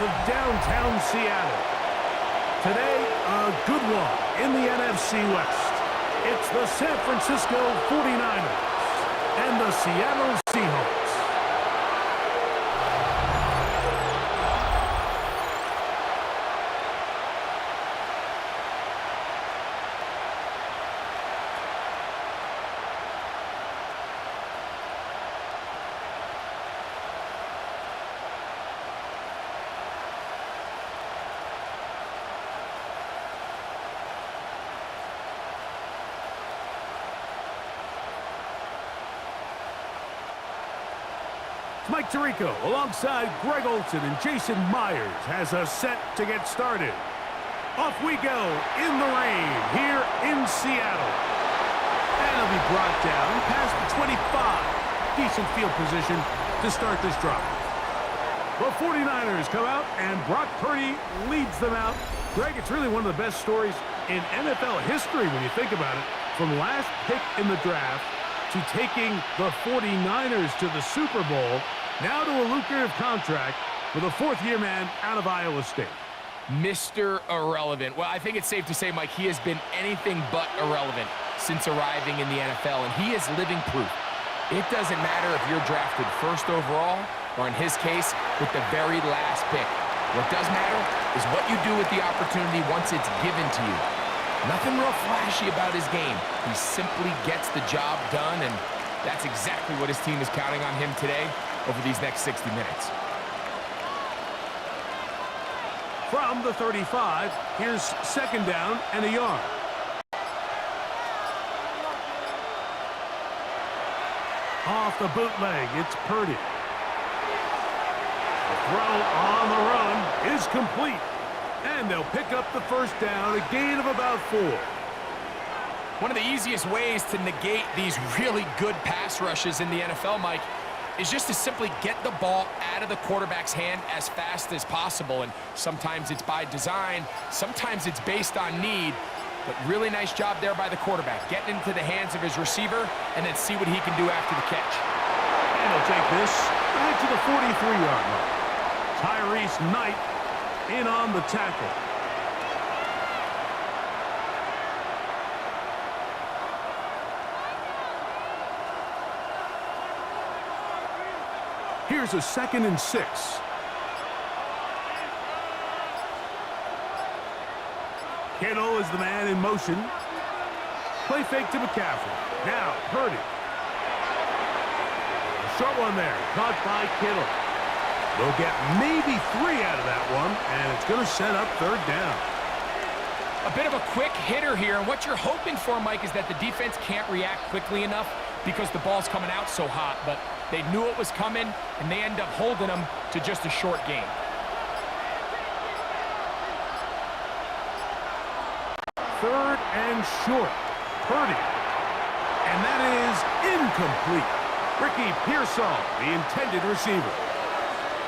of downtown Seattle. Today, a good one in the NFC West. It's the San Francisco 49ers and the Seattle Seahawks. Mike Tirico alongside Greg Olsen and Jason Myers has us set to get started. Off we go in the rain here in Seattle. And it'll be brought down past the 25. Decent field position to start this drive. The 49ers come out and Brock Purdy leads them out. Greg, it's really one of the best stories in NFL history when you think about it. From last pick in the draft to taking the 49ers to the Super Bowl, now to a lucrative contract with a fourth-year man out of Iowa State. Mr. Irrelevant. Well, I think it's safe to say, Mike, he has been anything but irrelevant since arriving in the NFL, and he is living proof. It doesn't matter if you're drafted first overall or, in his case, with the very last pick. What does matter is what you do with the opportunity once it's given to you. Nothing real flashy about his game. He simply gets the job done, and that's exactly what his team is counting on him today over these next 60 minutes. From the 35, here's second down and a yard. Off the bootleg, it's Purdy. The throw on the run is complete. And they'll pick up the first down, a gain of about 4. One of the easiest ways to negate these really good pass rushes in the NFL, Mike, is just to simply get the ball out of the quarterback's hand as fast as possible. And sometimes it's by design, sometimes it's based on need. But really nice job there by the quarterback, getting into the hands of his receiver and then see what he can do after the catch. And he'll take this back to the 43-yard line. Tyrese Knight in on the tackle. Here's a 2nd and 6. Kittle is the man in motion. Play fake to McCaffrey. Now, Purdy. A short one there, caught by Kittle. They'll get maybe 3 out of that one, and it's going to set up third down. A bit of a quick hitter here, and what you're hoping for, Mike, is that the defense can't react quickly enough because the ball's coming out so hot, but they knew it was coming, and they end up holding them to just a short gain. Third and short. Purdy. And that is incomplete. Ricky Pearsall, the intended receiver.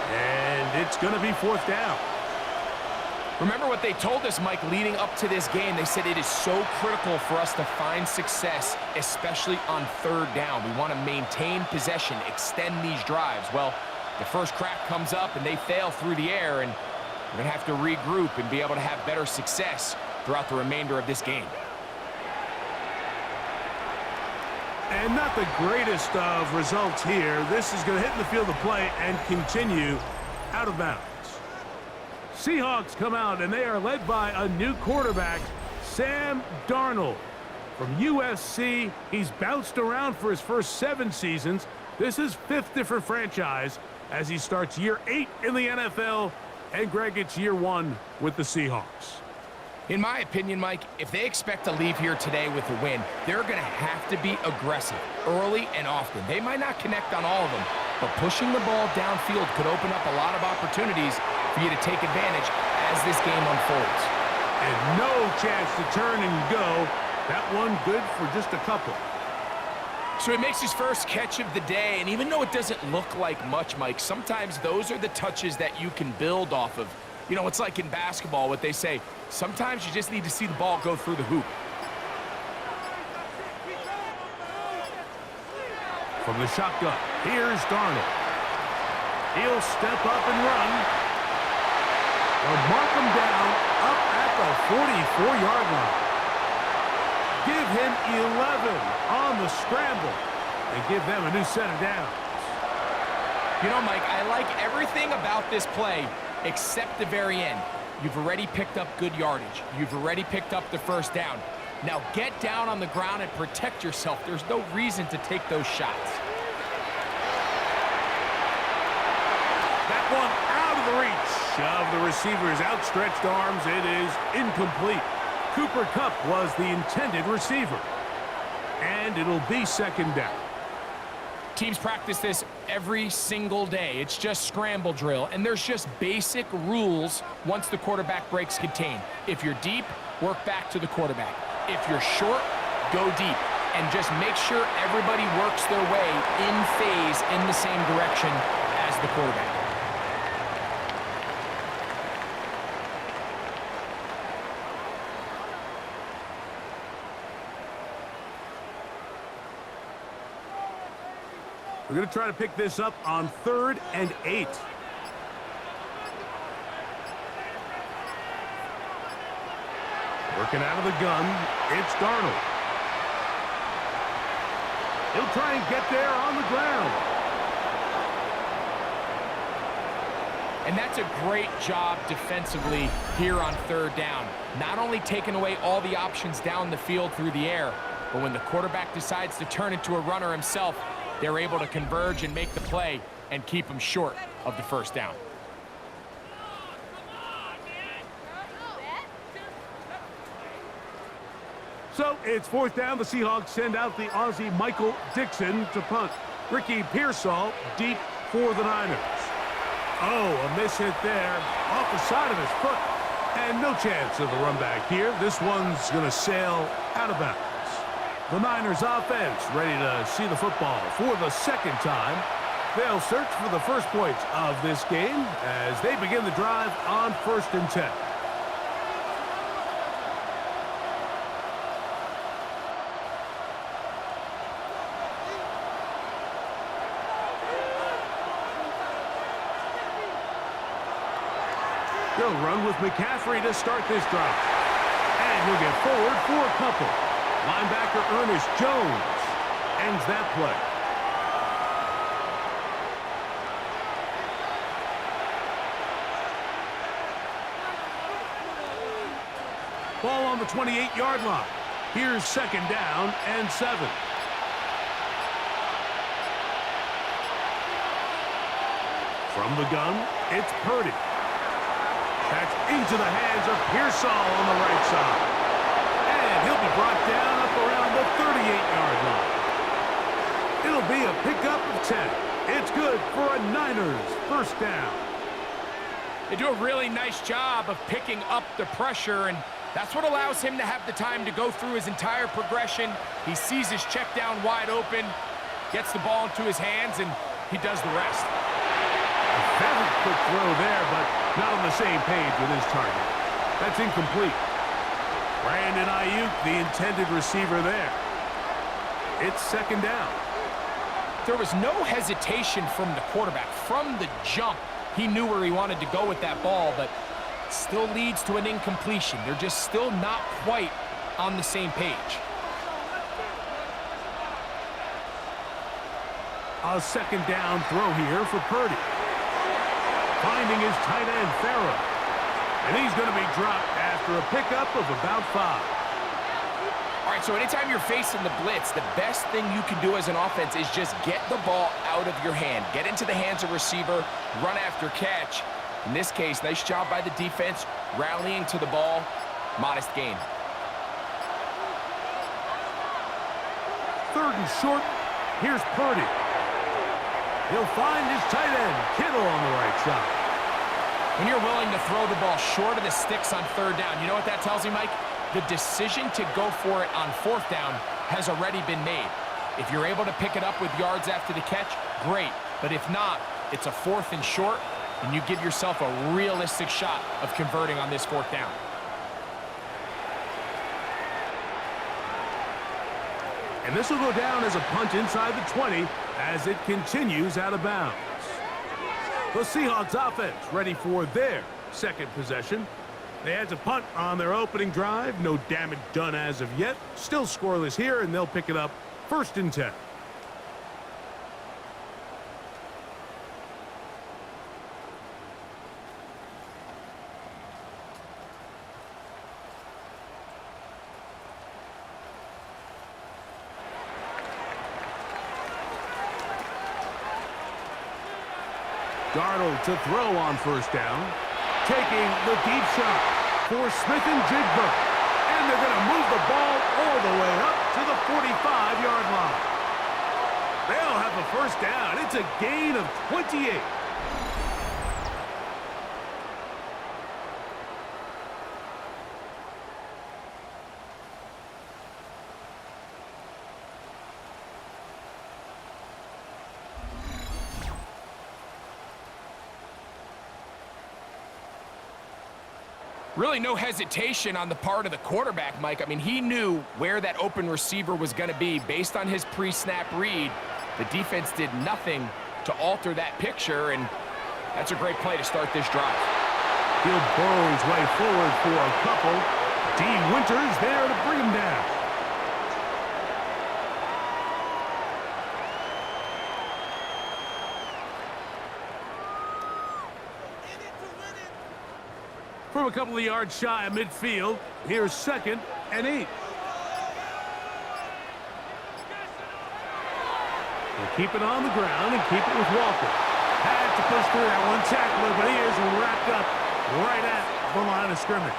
And it's going to be fourth down. Remember what they told us, Mike, leading up to this game. They said it is so critical for us to find success, especially on third down. We want to maintain possession, extend these drives. Well, the first crack comes up and they fail through the air, and we're going to have to regroup and be able to have better success throughout the remainder of this game. And not the greatest of results here. This is going to hit in the field of play and continue out of bounds. Seahawks come out, and they are led by a new quarterback, Sam Darnold. From USC, he's bounced around for his first 7 seasons. This is 5th different franchise as he starts year 8 in the NFL. And Greg, it's year 1 with the Seahawks. In my opinion, Mike, if they expect to leave here today with a win, they're going to have to be aggressive early and often. They might not connect on all of them, but pushing the ball downfield could open up a lot of opportunities for you to take advantage as this game unfolds. And no chance to turn and go. That one good for just a couple. So he makes his first catch of the day, and even though it doesn't look like much, Mike, sometimes those are the touches that you can build off of. You know, it's like in basketball, what they say, sometimes you just need to see the ball go through the hoop. From the shotgun, here's Darnold. He'll step up and run. They'll mark him down up at the 44-yard line. Give him 11 on the scramble and give them a new set of downs. You know, Mike, I like everything about this play except the very end. You've already picked up good yardage. You've already picked up the first down. Now get down on the ground and protect yourself. There's no reason to take those shots. That one out of the reach of the receiver's outstretched arms. It is incomplete. Cooper Kupp was the intended receiver. And it'll be second down. Teams practice this every single day. It's just scramble drill, and there's just basic rules once the quarterback breaks contain. If you're deep, work back to the quarterback. If you're short, go deep. And just make sure everybody works their way in phase in the same direction as the quarterback. We're going to try to pick this up on 3rd and 8. Working out of the gun, it's Darnold. He'll try and get there on the ground. And that's a great job defensively here on 3rd down. Not only taking away all the options down the field through the air, but when the quarterback decides to turn into a runner himself, they're able to converge and make the play and keep him short of the first down. So it's 4th down. The Seahawks send out the Aussie Michael Dixon to punt. Ricky Pearsall deep for the Niners. Oh, a miss hit there off the side of his foot. And no chance of a run back here. This one's going to sail out of bounds. The Niners offense ready to see the football for the second time. They'll search for the first points of this game as they begin the drive on 1st and 10. They'll run with McCaffrey to start this drive. And he'll get forward for a couple. Linebacker Ernest Jones ends that play. Ball on the 28-yard line. Here's 2nd down and 7. From the gun, it's Purdy. That's into the hands of Pearsall on the right side. And he'll be brought down up around the 38-yard line. It'll be a pickup of 10. It's good for a Niners first down. They do a really nice job of picking up the pressure, and that's what allows him to have the time to go through his entire progression. He sees his check down wide open, gets the ball into his hands, and he does the rest. A very quick throw there, but not on the same page with his target. That's incomplete. Brandon Ayuk, the intended receiver there. It's 2nd down. There was no hesitation from the quarterback. From the jump, he knew where he wanted to go with that ball, but still leads to an incompletion. They're just still not quite on the same page. A 2nd down throw here for Purdy. Finding his tight end, Farrell. And he's going to be dropped after a pickup of about 5. All right, so anytime you're facing the blitz, the best thing you can do as an offense is just get the ball out of your hand. Get into the hands of receiver, run after catch. In this case, nice job by the defense, rallying to the ball. Modest gain. 3rd and short. Here's Purdy. He'll find his tight end, Kittle, on the right side. When you're willing to throw the ball short of the sticks on 3rd down, you know what that tells me, Mike? The decision to go for it on 4th down has already been made. If you're able to pick it up with yards after the catch, great. But if not, it's a 4th and short, and you give yourself a realistic shot of converting on this 4th down. And this will go down as a punt inside the 20 as it continues out of bounds. The Seahawks offense ready for their second possession. They had to punt on their opening drive. No damage done as of yet. Still scoreless here, and they'll pick it up 1st and 10. Darnold to throw on 1st down. Taking the deep shot for Smith and Jigba. And they're going to move the ball all the way up to the 45-yard line. They'll have a 1st down. It's a gain of 28. Really no hesitation on the part of the quarterback, Mike. I mean, he knew where that open receiver was going to be based on his pre-snap read. The defense did nothing to alter that picture, and that's a great play to start this drive. He'll burrow his way forward for a couple. D. Winters there to bring him down. From a couple of yards shy of midfield, here's 2nd and 8. We'll keep it on the ground and keep it with Walker. Had to push through that one tackler, but he is wrapped up right at the line of scrimmage.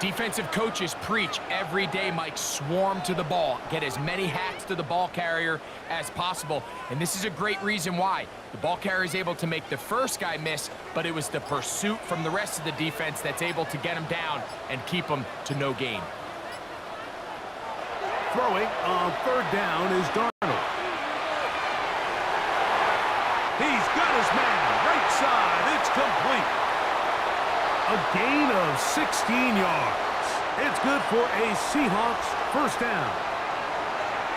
Defensive coaches preach every day, Mike, swarm to the ball. Get as many hacks to the ball carrier as possible. And this is a great reason why. The ball carrier is able to make the first guy miss, but it was the pursuit from the rest of the defense that's able to get him down and keep him to no gain. Throwing on 3rd down is Darnold. He's got his man right side. It's complete. A gain of 16 yards. It's good for a Seahawks 1st down.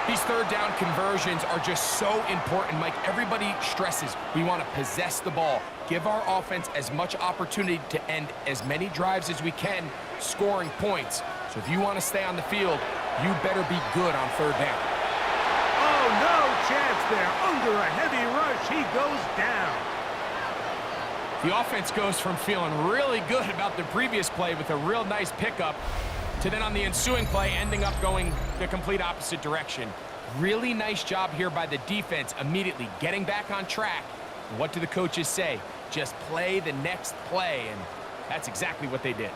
These 3rd down conversions are just so important, Mike. Everybody stresses we want to possess the ball, give our offense as much opportunity to end as many drives as we can, scoring points. So if you want to stay on the field, you better be good on 3rd down. Oh, no chance there. Under a heavy rush, he goes down. The offense goes from feeling really good about the previous play with a real nice pickup to then on the ensuing play ending up going the complete opposite direction. Really nice job here by the defense immediately getting back on track. And what do the coaches say? Just play the next play, and that's exactly what they did.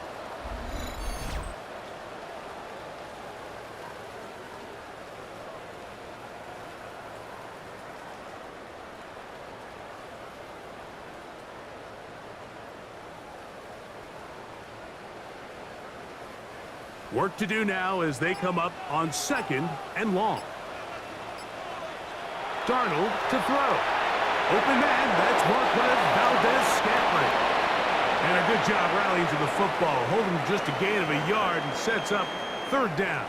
Work to do now as they come up on 2nd and long. Darnold to throw. Open man, that's Marquez Valdez-Scantling. And a good job rallying to the football, holding just a gain of a yard and sets up 3rd down.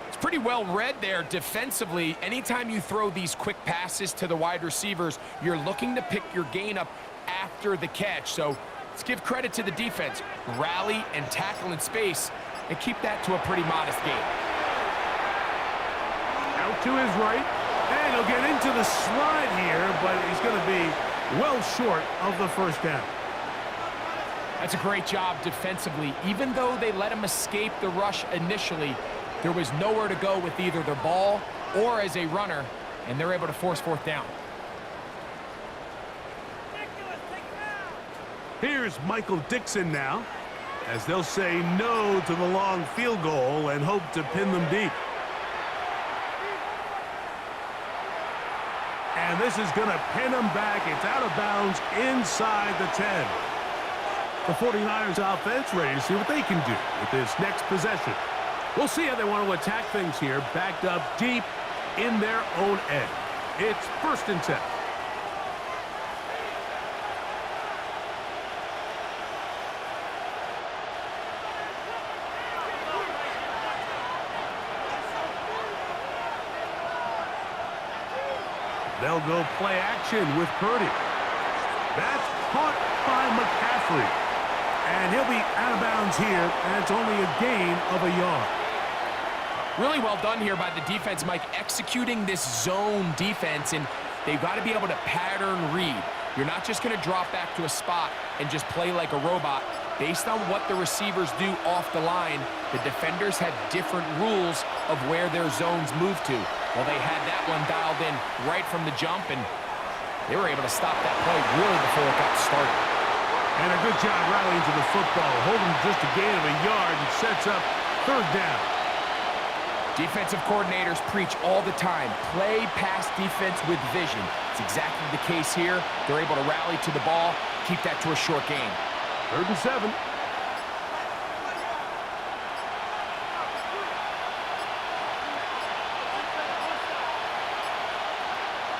It's pretty well read there defensively. Anytime you throw these quick passes to the wide receivers, you're looking to pick your gain up after the catch. So let's give credit to the defense. Rally and tackle in space and keep that to a pretty modest gain. Out to his right, and he'll get into the slide here, but he's going to be well short of the 1st down. That's a great job defensively. Even though they let him escape the rush initially, there was nowhere to go with either the ball or as a runner, and they're able to force 4th down. Here's Michael Dixon now, as they'll say no to the long field goal and hope to pin them deep. And this is going to pin them back. It's out of bounds inside the 10. The 49ers offense ready to see what they can do with this next possession. We'll see how they want to attack things here, backed up deep in their own end. It's 1st and 10. They'll go play action with Purdy. That's caught by McCaffrey. McCaffrey. And he'll be out of bounds here, and it's only a gain of a yard. Really well done here by the defense, Mike, executing this zone defense, and they've got to be able to pattern read. You're not just going to drop back to a spot and just play like a robot. Based on what the receivers do off the line, the defenders have different rules of where their zones move to. Well, they had that one dialed in right from the jump, and they were able to stop that play really before it got started. And a good job rallying to the football, holding just a gain of a yard and sets up third down. Defensive coordinators preach all the time, play pass defense with vision. It's exactly the case here. They're able to rally to the ball, keep that to a short gain. 3rd and 7.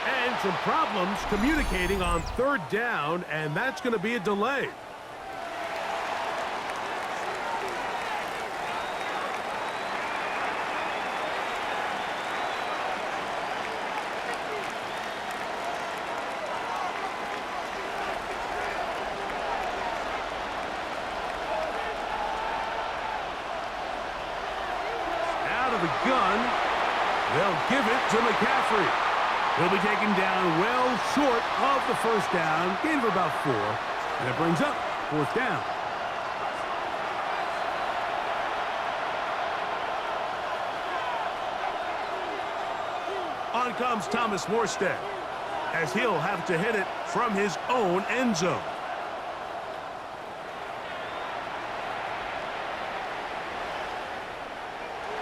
And some problems communicating on 3rd down, and that's going to be a delay. The gun, they'll give it to McCaffrey. He'll be taken down well short of the 1st down, gain of about 4, and it brings up 4th down. On comes Thomas Morstead, as he'll have to hit it from his own end zone.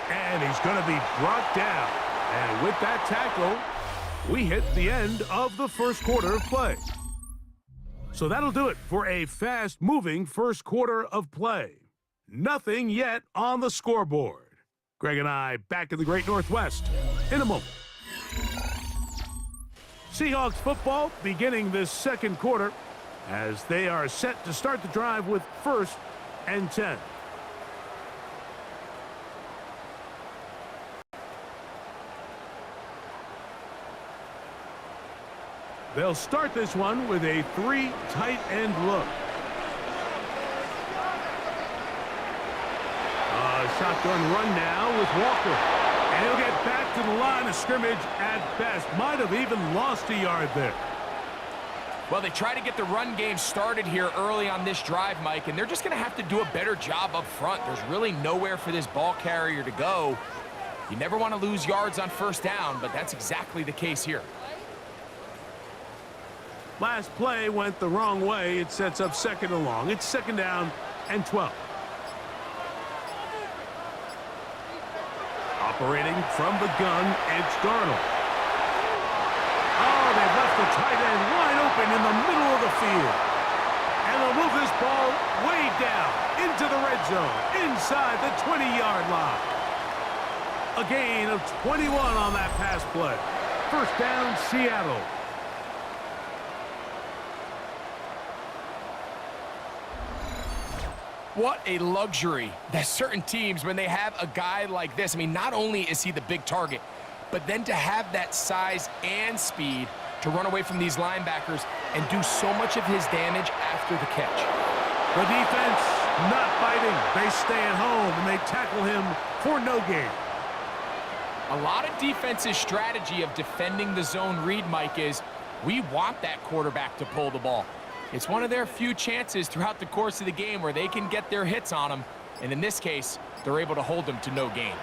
And he's going to be brought down. And with that tackle, we hit the end of the 1st quarter of play. So that'll do it for a fast-moving 1st quarter of play. Nothing yet on the scoreboard. Greg and I back in the Great Northwest in a moment. Seahawks football beginning this 2nd quarter as they are set to start the drive with 1st and 10. They'll start this one with a 3 tight end look. Shotgun run now with Walker. And he'll get back to the line of scrimmage at best. Might have even lost a yard there. Well, they try to get the run game started here early on this drive, Mike, and they're just going to have to do a better job up front. There's really nowhere for this ball carrier to go. You never want to lose yards on 1st down, but that's exactly the case here. Last play went the wrong way. It sets up 2nd and long. It's 2nd down and 12. Operating from the gun, it's Darnold. Oh, they've left the tight end wide open in the middle of the field. And they'll move this ball way down into the red zone, inside the 20-yard line. A gain of 21 on that pass play. 1st down, Seattle. What a luxury that certain teams, when they have a guy like this, I mean, not only is he the big target, but then to have that size and speed to run away from these linebackers and do so much of his damage after the catch. The defense not fighting. They stay at home, and they tackle him for no gain. A lot of defense's strategy of defending the zone read, Mike, is we want that quarterback to pull the ball. It's one of their few chances throughout the course of the game where they can get their hits on him, and in this case, they're able to hold him to no gain.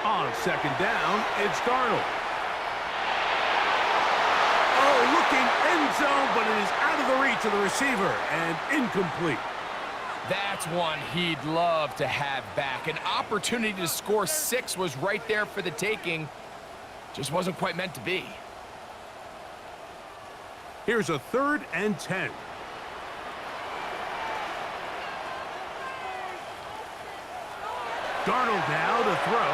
On 2nd down, it's Darnold. Oh, looking end zone, but it is out of the reach of the receiver and incomplete. That's one he'd love to have back. An opportunity to score 6 was right there for the taking. Just wasn't quite meant to be. Here's a 3rd and 10. Darnold now to throw.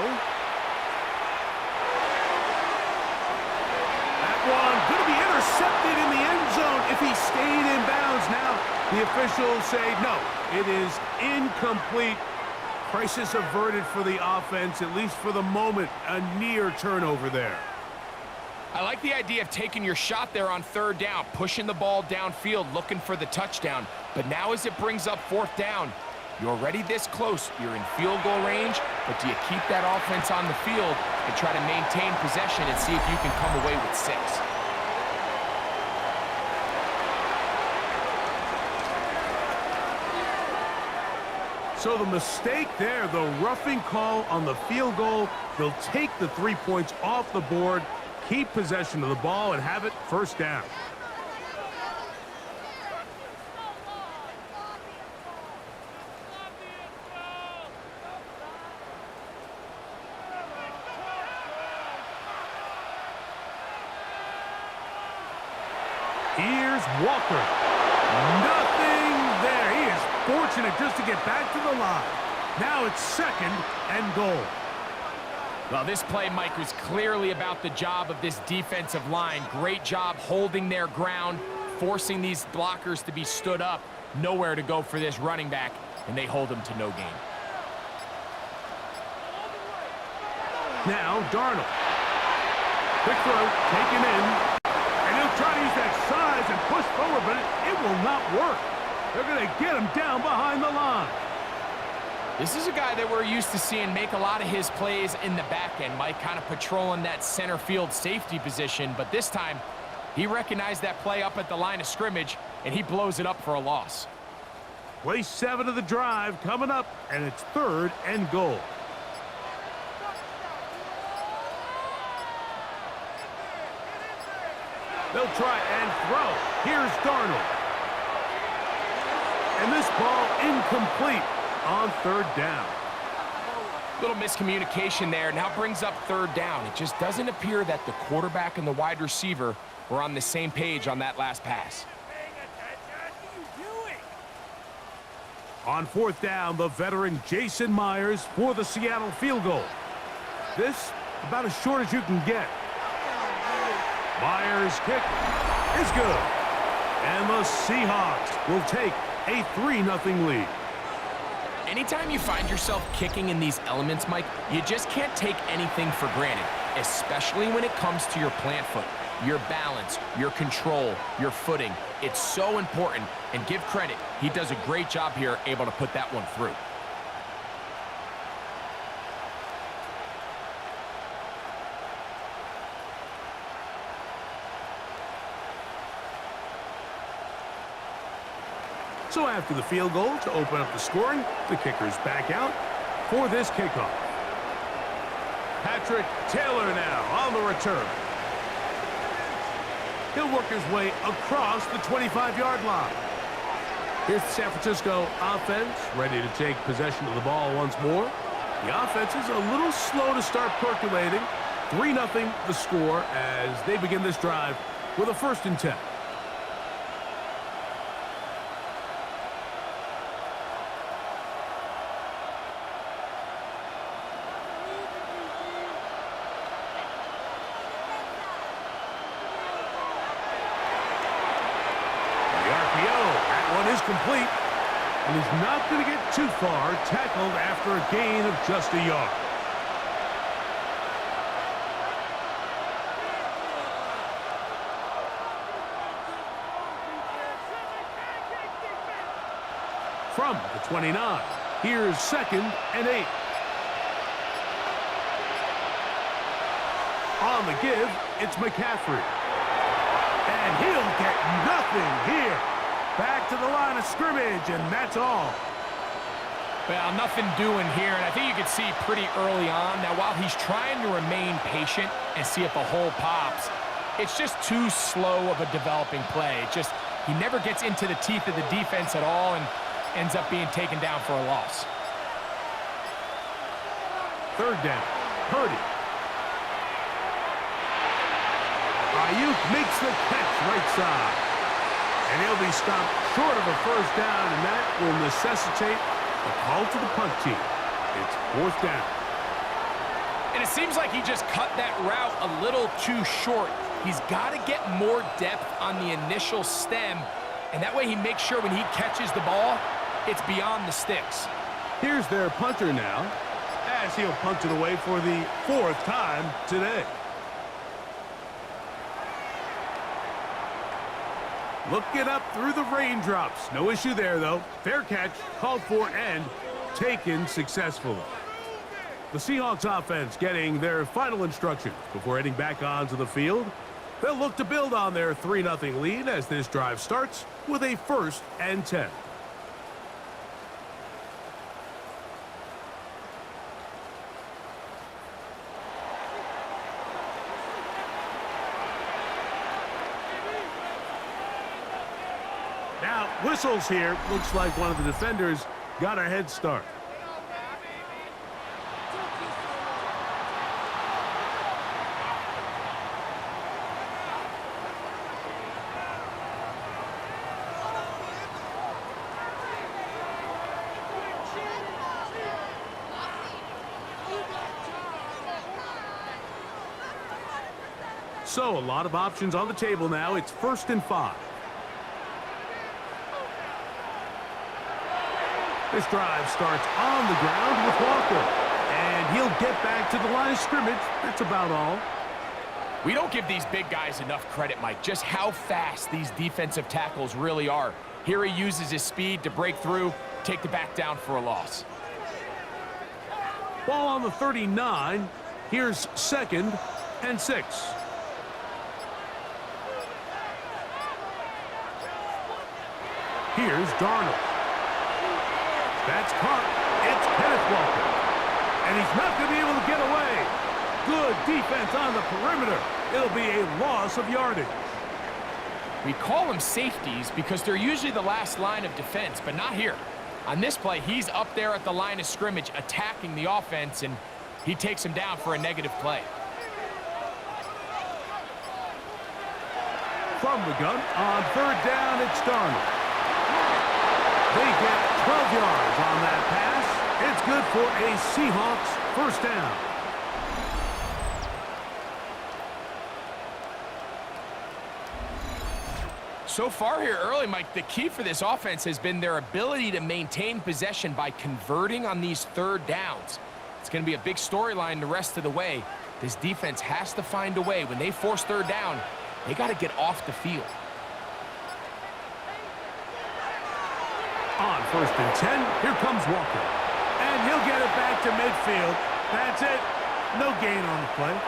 That one going to be intercepted in the end zone if he stayed in bounds. Now the officials say no, it is incomplete. Crisis averted for the offense, at least for the moment. A near turnover there. I like the idea of taking your shot there on third down, pushing the ball downfield, looking for the touchdown. But now as it brings up fourth down, you're already this close. You're in field goal range, but do you keep that offense on the field and try to maintain possession and see if you can come away with 6? So the mistake there, the roughing call on the field goal, they'll take the 3 points off the board, keep possession of the ball, and have it first down. Here's Walker. Nothing there. He is fortunate just to get back to the line. Now it's 2nd and goal. Well, this play, Mike, was clearly about the job of this defensive line. Great job holding their ground, forcing these blockers to be stood up. Nowhere to go for this running back, and they hold him to no gain. Now Darnold. Quick throw, taken in. And he'll try to use that size and push forward, but it will not work. They're going to get him down behind the line. This is a guy that we're used to seeing make a lot of his plays in the back end. Mike kind of patrolling that center field safety position, but this time he recognized that play up at the line of scrimmage, and he blows it up for a loss. Play 7 of the drive coming up, and it's 3rd and goal. They'll try and throw. Here's Darnold. And this ball incomplete on 3rd down. Little miscommunication there. Now brings up 3rd down. It just doesn't appear that the quarterback and the wide receiver were on the same page on that last pass. On 4th down, the veteran Jason Myers for the Seattle field goal. This about as short as you can get. Myers' kick is good. And the Seahawks will take a 3-0 lead. Anytime you find yourself kicking in these elements, Mike, you just can't take anything for granted, especially when it comes to your plant foot, your balance, your control, your footing. It's so important, and give credit. He does a great job here, able to put that one through. So after the field goal to open up the scoring, the kicker's back out for this kickoff. Patrick Taylor now on the return. He'll work his way across the 25-yard line. Here's the San Francisco offense, ready to take possession of the ball once more. The offense is a little slow to start percolating. 3-0 the score as they begin this drive with a 1st and 10. Complete, and he's not going to get too far, tackled after a gain of just a yard. From the 29, here's 2nd and 8. On the give, it's McCaffrey. And he'll get nothing here. Back to the line of scrimmage, and that's all. Well, nothing doing here, and I think you can see pretty early on. Now, while he's trying to remain patient and see if a hole pops, it's just too slow of a developing play. He never gets into the teeth of the defense at all and ends up being taken down for a loss. 3rd down, Purdy. Ayuk makes the catch right side. And he'll be stopped short of a 1st down, and that will necessitate a call to the punt team. It's 4th down. And it seems like he just cut that route a little too short. He's got to get more depth on the initial stem, and that way he makes sure when he catches the ball, it's beyond the sticks. Here's their punter now, as he'll punt it away for the 4th time today. Looking up through the raindrops. No issue there, though. Fair catch, called for, and taken successfully. The Seahawks offense getting their final instructions before heading back onto the field. They'll look to build on their 3-0 lead as this drive starts with a 1st and 10. Now, whistles here. Looks like one of the defenders got a head start. So, a lot of options on the table now. It's 1st and 5. This drive starts on the ground with Walker. And he'll get back to the line of scrimmage. That's about all. We don't give these big guys enough credit, Mike, just how fast these defensive tackles really are. Here he uses his speed to break through, take the back down for a loss. Ball on the 39. Here's 2nd and 6. Here's Darnold. That's caught. It's Kenneth Walker. And he's not going to be able to get away. Good defense on the perimeter. It'll be a loss of yardage. We call them safeties because they're usually the last line of defense, but not here. On this play, he's up there at the line of scrimmage attacking the offense, and he takes him down for a negative play. From the gun, on 3rd down, it's Darnold. They get 12 yards on that pass. It's good for a Seahawks 1st down. So far here early, Mike, the key for this offense has been their ability to maintain possession by converting on these 3rd downs. It's going to be a big storyline the rest of the way. This defense has to find a way. When they force 3rd down, they got to get off the field. On 1st and 10, here comes Walker. And he'll get it back to midfield. That's it. No gain on the play.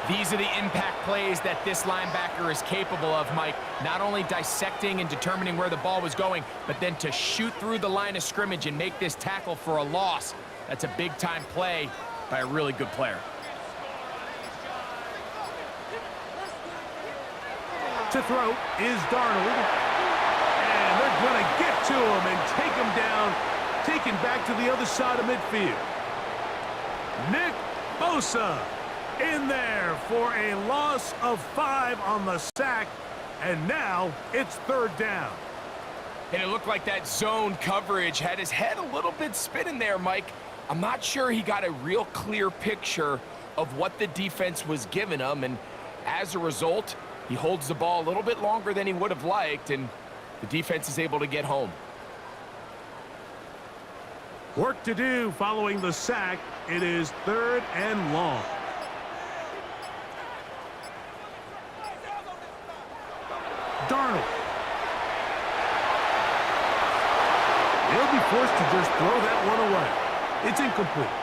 These are the impact plays that this linebacker is capable of, Mike. Not only dissecting and determining where the ball was going, but then to shoot through the line of scrimmage and make this tackle for a loss. That's a big-time play by a really good player. To throw is Darnold. And they're going to get to him and take him down, taken back to the other side of midfield. Nick Bosa in there for a loss of 5 on the sack, and now it's 3rd down. And it looked like that zone coverage had his head a little bit spinning there, Mike. I'm not sure he got a real clear picture of what the defense was giving him, and as a result, he holds the ball a little bit longer than he would have liked, and the defense is able to get home. Work to do following the sack. It is 3rd and long. Darnold. He'll be forced to just throw that one away. It's incomplete.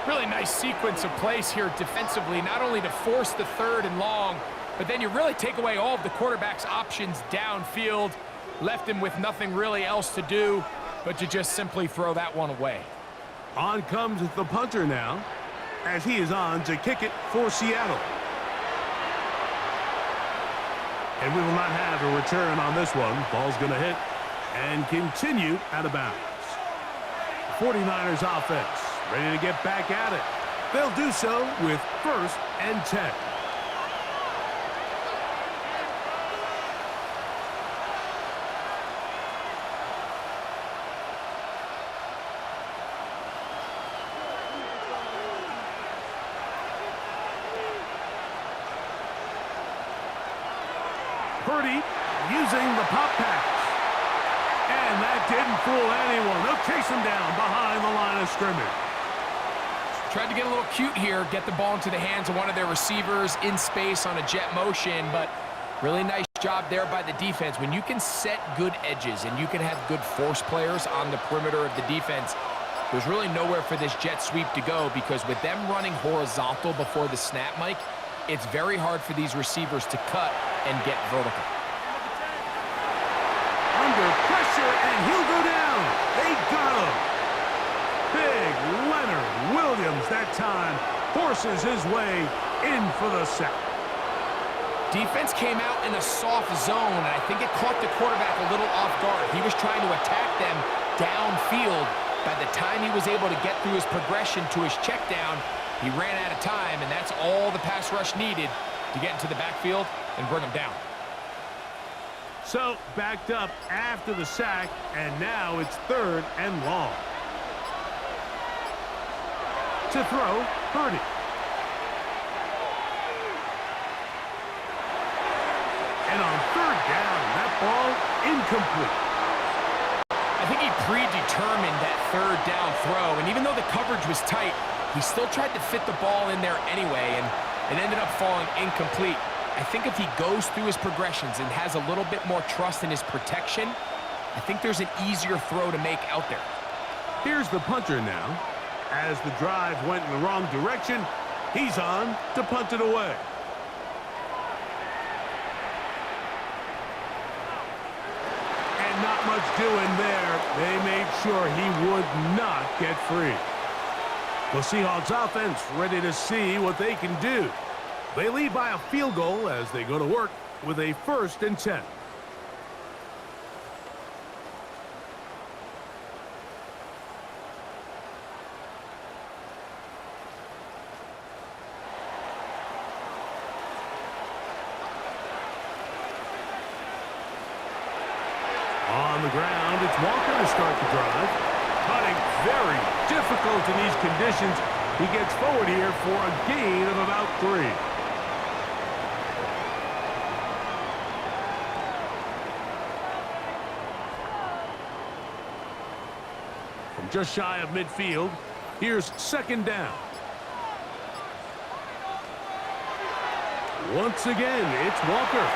Really nice sequence of plays here defensively, not only to force the 3rd and long, but then you really take away all of the quarterback's options downfield, left him with nothing really else to do but to just simply throw that one away. On comes the punter now, as he is on to kick it for Seattle. And we will not have a return on this one. Ball's going to hit and continue out of bounds. 49ers offense ready to get back at it. They'll do so with 1st and 10. Purdy using the pop pass. And that didn't fool anyone. They'll chase him down behind the line of scrimmage. Tried to get a little cute here, get the ball into the hands of one of their receivers in space on a jet motion, but really nice Job there by the defense. When you can set good edges and you can have good force players on the perimeter of the defense, there's really nowhere for this jet sweep to go, because with them running horizontal before the snap, Mike, it's very hard for these receivers to cut and get vertical. Under pressure, and he'll go down. They got him. Big Leonard Williams that time forces his way in for the sack. Defense came out in a soft zone, and I think it caught the quarterback a little off guard. He was trying to attack them downfield. By the time he was able to get through his progression to his check down, he ran out of time, and that's all the pass rush needed to get into the backfield and bring him down. So, backed up after the sack, and now it's 3rd and long. To throw, Purdy. And on 3rd down, that ball incomplete. I think he predetermined that 3rd down throw, and even though the coverage was tight, he still tried to fit the ball in there anyway, and it ended up falling incomplete. I think if he goes through his progressions and has a little bit more trust in his protection, I think there's an easier throw to make out there. Here's the punter now. As the drive went in the wrong direction, he's on to punt it away. And not much doing there. They made sure he would not get free. The Seahawks offense ready to see what they can do. They lead by a field goal as they go to work with a 1st and 10. On the ground, it's Walker to start the drive. Cutting very difficult in these conditions. He gets forward here for a gain of about 3. From just shy of midfield, here's 2nd down. Once again, it's Walker.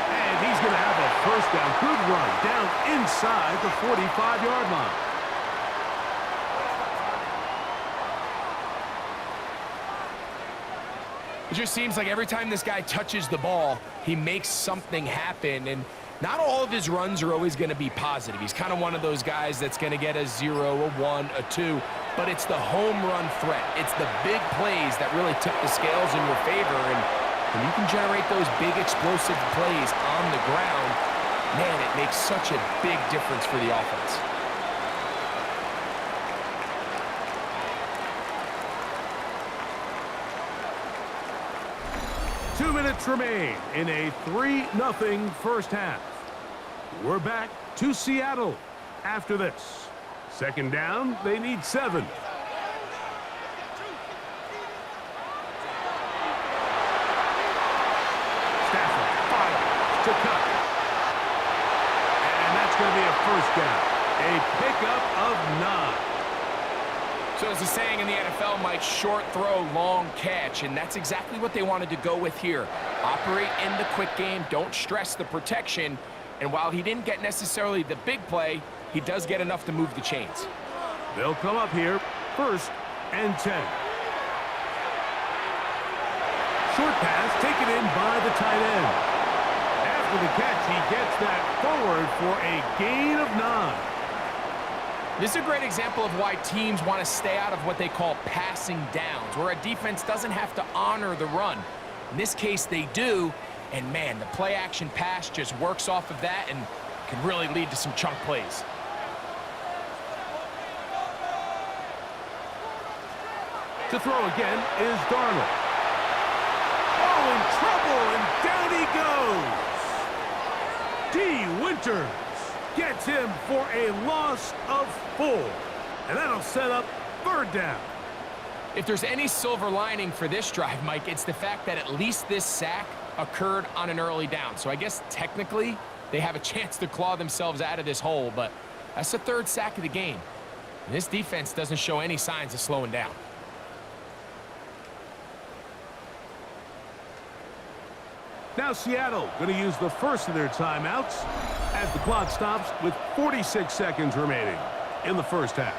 And he's going to have a 1st down. Good run down inside the 45-yard line. It just seems like every time this guy touches the ball, he makes something happen, and not all of his runs are always going to be positive. He's kind of one of those guys that's going to get a 0, a 1, a 2, but it's the home run threat. It's the big plays that really tip the scales in your favor, and when you can generate those big explosive plays on the ground, man, it makes such a big difference for the offense. 2 minutes remain in a 3-0 first half. We're back to Seattle after this. 2nd down, they need 7. Stafford fires to cut. And that's going to be a 1st down. A pickup of 9. So as a saying in the NFL, Mike, short throw, long catch, and that's exactly what they wanted to go with here. Operate in the quick game, don't stress the protection, and while he didn't get necessarily the big play, he does get enough to move the chains. They'll come up here, 1st and 10. Short pass taken in by the tight end. After the catch, he gets that forward for a gain of 9. This is a great example of why teams want to stay out of what they call passing downs, where a defense doesn't have to honor the run. In this case, they do, and man, the play-action pass just works off of that and can really lead to some chunk plays. To throw again is Darnold. Oh, in trouble, and down he goes. D. Winters gets him for a loss of 4. And that'll set up 3rd down. If there's any silver lining for this drive, Mike, it's the fact that at least this sack occurred on an early down. So I guess technically they have a chance to claw themselves out of this hole, but that's the 3rd sack of the game. And this defense doesn't show any signs of slowing down. Now Seattle going to use the first of their timeouts as the clock stops with 46 seconds remaining in the first half.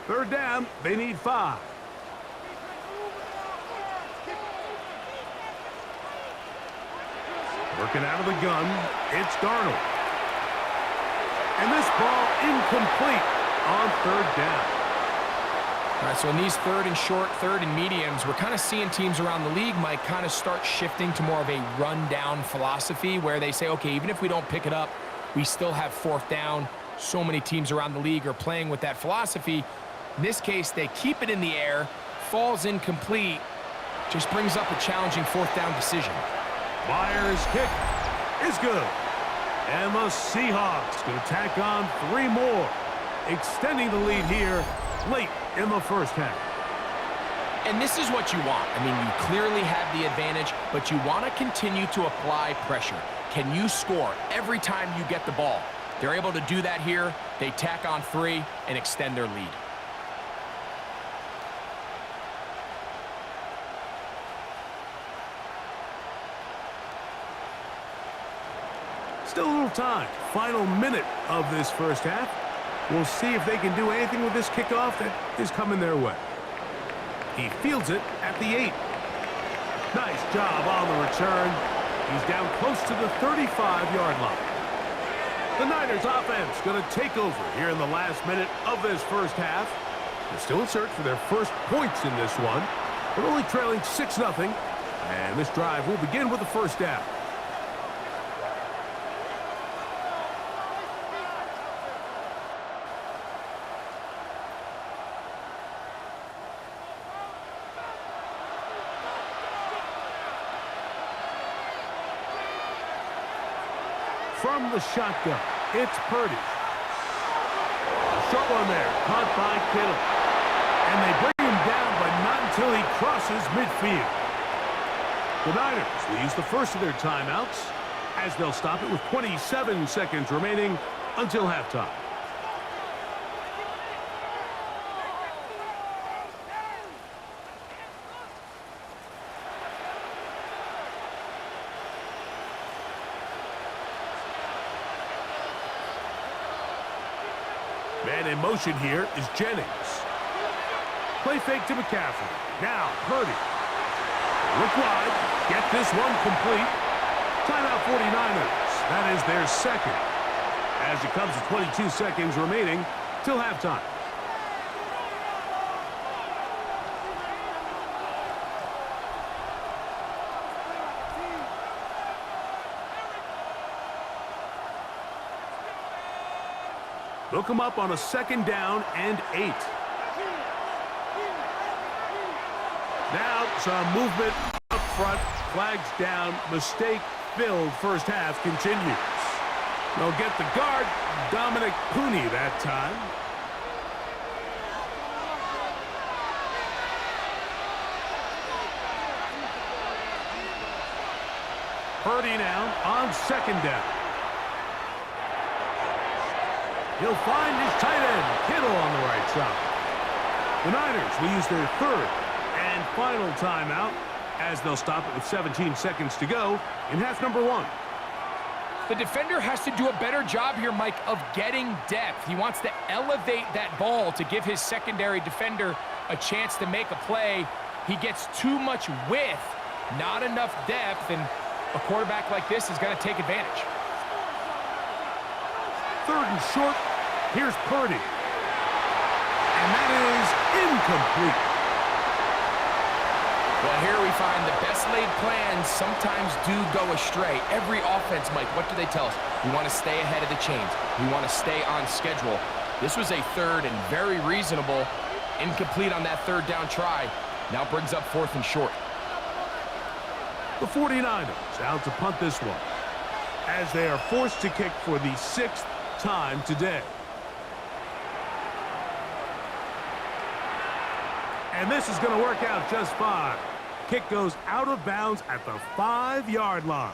Third down, they need 5. Working out of the gun, it's Darnold. And this ball incomplete on third down. All right, so in these third and short, third and mediums, we're kind of seeing teams around the league, Mike, kind of start shifting to more of a run-down philosophy where they say, okay, even if we don't pick it up, we still have fourth down. So many teams around the league are playing with that philosophy. In this case, they keep it in the air, falls incomplete, just brings up a challenging fourth down decision. Myers' kick is good. And the Seahawks going to tack on 3 more, extending the lead here late in the first half. And this is what you want. I mean, you clearly have the advantage, but you want to continue to apply pressure. Can you score every time you get the ball? They're able to do that here. They tack on 3 and extend their lead. Still a little time. Final minute of this first half. We'll see if they can do anything with this kickoff that is coming their way. He fields it at the 8. Nice job on the return. He's down close to the 35-yard line. The Niners offense going to take over here in the last minute of this first half. They're still in search for their first points in this one. They're only trailing 6-0. And this drive will begin with the first down. From the shotgun, it's Purdy. A short one there, caught by Kittle. And they bring him down, but not until he crosses midfield. The Niners will use the first of their timeouts as they'll stop it with 27 seconds remaining until halftime. Man in motion here is Jennings. Play fake to McCaffrey. Now Purdy. Look wide. Get this one complete. Timeout 49ers. That is their second. As it comes to 22 seconds remaining till halftime. They'll come up on a second down and 8. Now some movement up front. Flags down. Mistake filled. First half continues. They'll get the guard, Dominic Pooney, that time. Purdy now on second down. He'll find his tight end, Kittle, on the right side. The Niners will use their third and final timeout as they'll stop it with 17 seconds to go in half number 1. The defender has to do a better job here, Mike, of getting depth. He wants to elevate that ball to give his secondary defender a chance to make a play. He gets too much width, not enough depth, and a quarterback like this is going to take advantage. Third and short. Here's Purdy. And that is incomplete. Well, here we find the best laid plans sometimes do go astray. Every offense, Mike, what do they tell us? We want to stay ahead of the chains. We want to stay on schedule. This was a third and very reasonable. Incomplete on that third down try. Now brings up fourth and short. The 49ers out to punt this one as they are forced to kick for the 6th time today. And this is going to work out just fine. Kick goes out of bounds at the 5-yard line.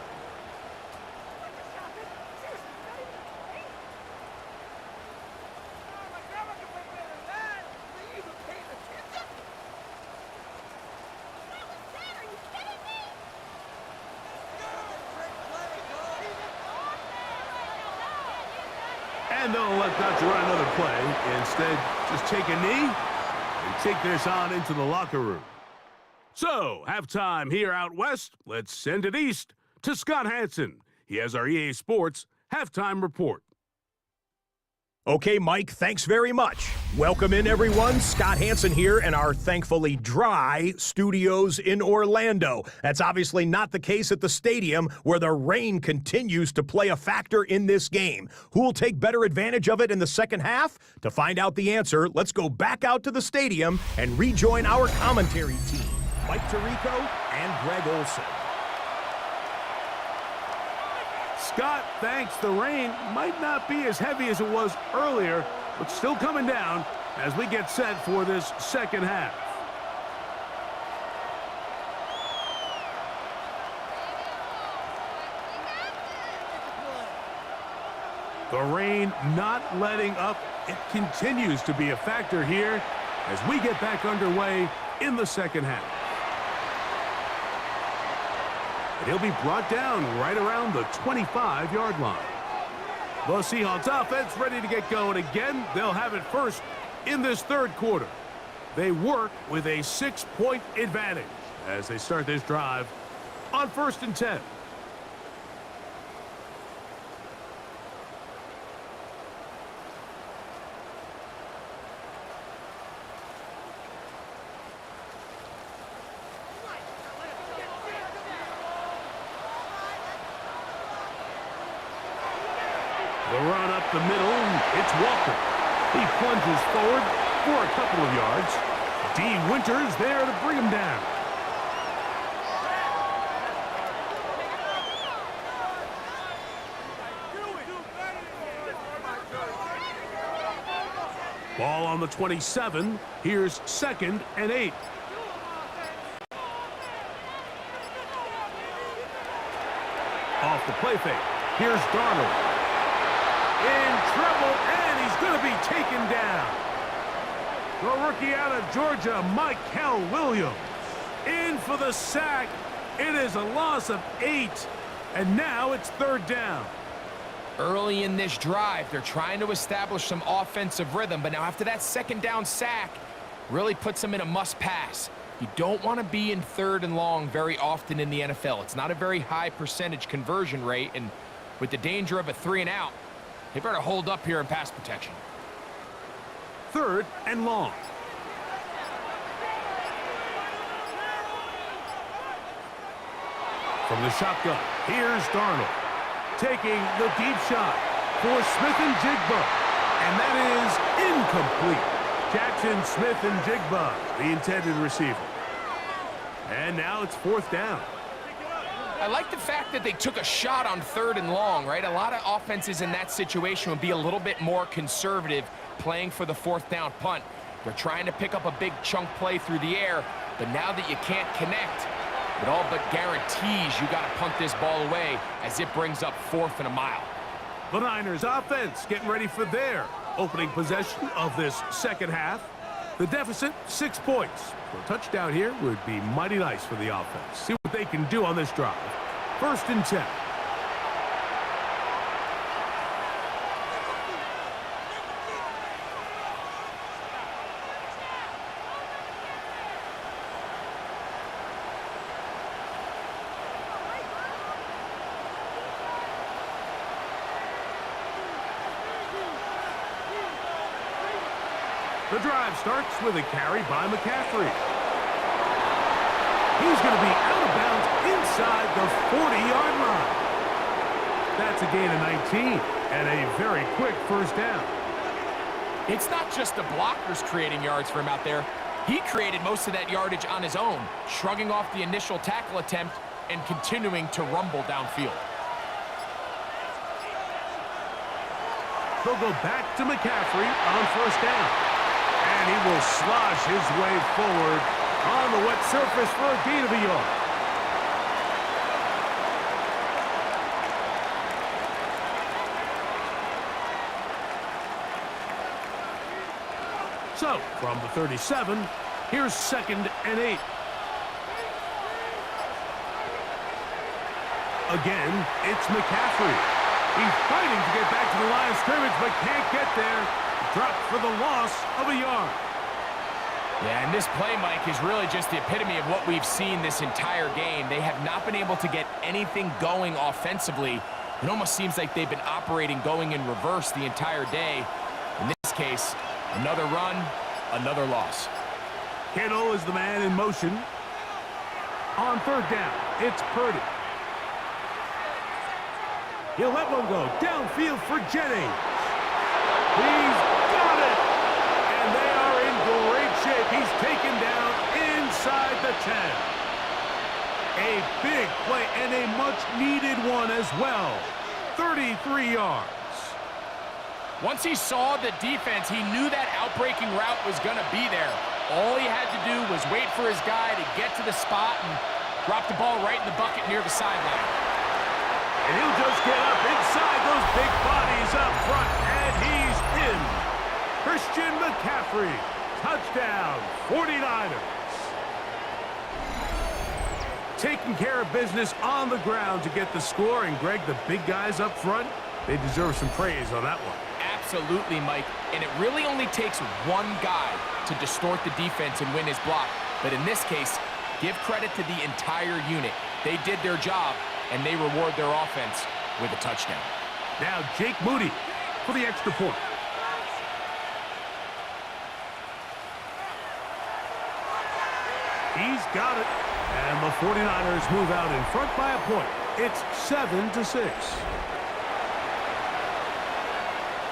And they'll elect not to run another play. Instead, just take a knee and take this on into the locker room. So, halftime here out west. Let's send it east to Scott Hansen. He has our EA Sports halftime report. Okay, Mike, thanks very much. Welcome in, everyone. Scott Hansen here in our thankfully dry studios in Orlando. That's obviously not the case at the stadium, where the rain continues to play a factor in this game. Who will take better advantage of it in the second half? To find out the answer, let's go back out to the stadium and rejoin our commentary team, Mike Tirico and Greg Olson. Scott thanks the rain might not be as heavy as it was earlier, but still coming down as we get set for this second half. The rain not letting up. It continues to be a factor here as we get back underway in the second half. And he'll be brought down right around the 25-yard line. The Seahawks offense ready to get going again. They'll have it first in this third quarter. They work with a 6-point advantage as they start this drive on 1st and 10. The run up the middle, it's Walker. He plunges forward for a couple of yards. D. Winters there to bring him down. Ball on the 27. Here's 2nd and 8. Off the play fake. Here's Darnold. In trouble, and he's going to be taken down. The rookie out of Georgia, Michael Williams, in for the sack. It is a loss of 8, and now it's 3rd down. Early in this drive, they're trying to establish some offensive rhythm, but now after that 2nd down sack, really puts them in a must-pass. You don't want to be in 3rd and long very often in the NFL. It's not a very high percentage conversion rate, and with the danger of a 3-and-out, they better hold up here in pass protection. 3rd and long. From the shotgun, here's Darnold. Taking the deep shot for Smith and Jigba. And that is incomplete. Jackson Smith and Jigba, the intended receiver. And now it's 4th down. I like the fact that they took a shot on 3rd and long, right? A lot of offenses in that situation would be a little bit more conservative playing for the 4th down punt. They're trying to pick up a big chunk play through the air, but now that you can't connect, it all but guarantees you got to punt this ball away as it brings up 4th and a mile. The Niners offense getting ready for their opening possession of this second half. The deficit, 6 points. So a touchdown here would be mighty nice for the offense. See what they can do on this drive. 1st and 10. The drive starts with a carry by McCaffrey. He's going to be out of bounds inside the 40-yard line. That's a gain of 19 and a very quick 1st down. It's not just the blockers creating yards for him out there. He created most of that yardage on his own, shrugging off the initial tackle attempt and continuing to rumble downfield. They'll go back to McCaffrey on 1st down. And he will slosh his way forward on the wet surface for a gain of a yard. So, from the 37, here's 2nd and 8. Again, it's McCaffrey. He's fighting to get back to the line of scrimmage, but can't get there. Dropped for the loss of a yard. Yeah, and this play, Mike, is really just the epitome of what we've seen this entire game. They have not been able to get anything going offensively. It almost seems like they've been operating going in reverse the entire day. In this case, another run, another loss. Kittle is the man in motion. On 3rd down, it's Purdy. He'll let one go downfield for Jennings. He's got it! And they are in great shape. He's taken down inside the 10. A big play and a much-needed one as well. 33 yards. Once he saw the defense, he knew that outbreaking route was going to be there. All he had to do was wait for his guy to get to the spot and drop the ball right in the bucket near the sideline. And he'll just get up inside those big bodies up front, and he's in. Christian McCaffrey, touchdown, 49ers. Taking care of business on the ground to get the score, and Greg, the big guys up front, they deserve some praise on that one. Absolutely, Mike. And it really only takes one guy to distort the defense and win his block. But in this case, give credit to the entire unit. They did their job, and they reward their offense with a touchdown. Now Jake Moody for the extra point. He's got it. And the 49ers move out in front by a point. It's 7-6.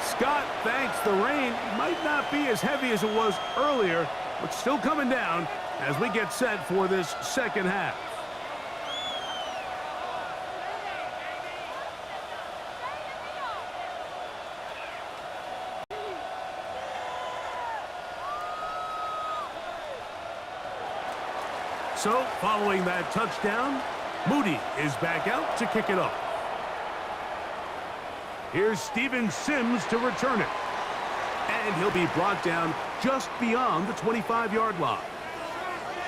Scott thanks the rain. Might not be as heavy as it was earlier, but still coming down as we get set for this second half. So, following that touchdown, Moody is back out to kick it off. Here's Steven Sims to return it. And he'll be brought down just beyond the 25-yard line.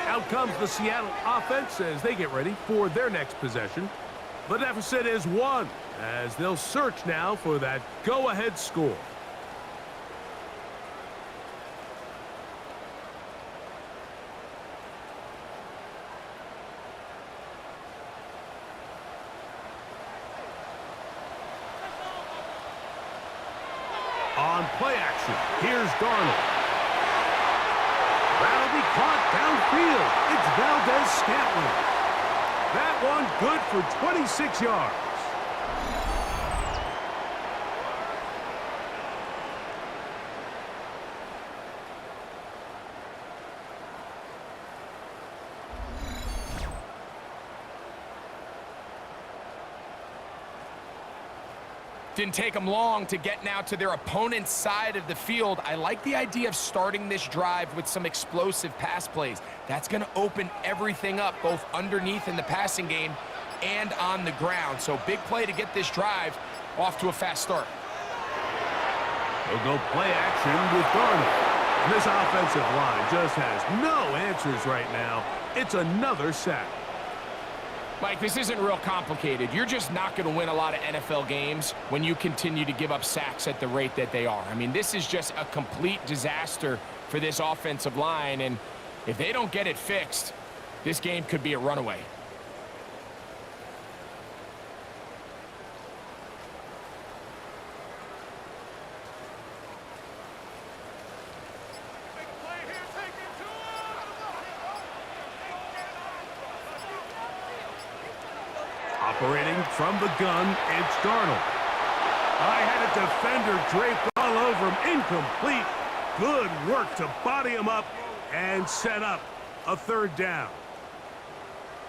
Out comes the Seattle offense as they get ready for their next possession. The deficit is 1 as they'll search now for that go-ahead score. On play action, here's Darnold. That'll be caught downfield. It's Valdez-Scantling. That one good for 26 yards. Didn't take them long to get now to their opponent's side of the field. I like the idea of starting this drive with some explosive pass plays. That's going to open everything up, both underneath in the passing game and on the ground. So big play to get this drive off to a fast start. They'll go play action with Darnold. And this offensive line just has no answers right now. It's another sack. Mike, this isn't real complicated. You're just not going to win a lot of NFL games when you continue to give up sacks at the rate that they are. I mean, this is just a complete disaster for this offensive line, and if they don't get it fixed, this game could be a runaway. Operating from the gun, it's Darnold. I had a defender draped all over him. Incomplete. Good work to body him up and set up a third down.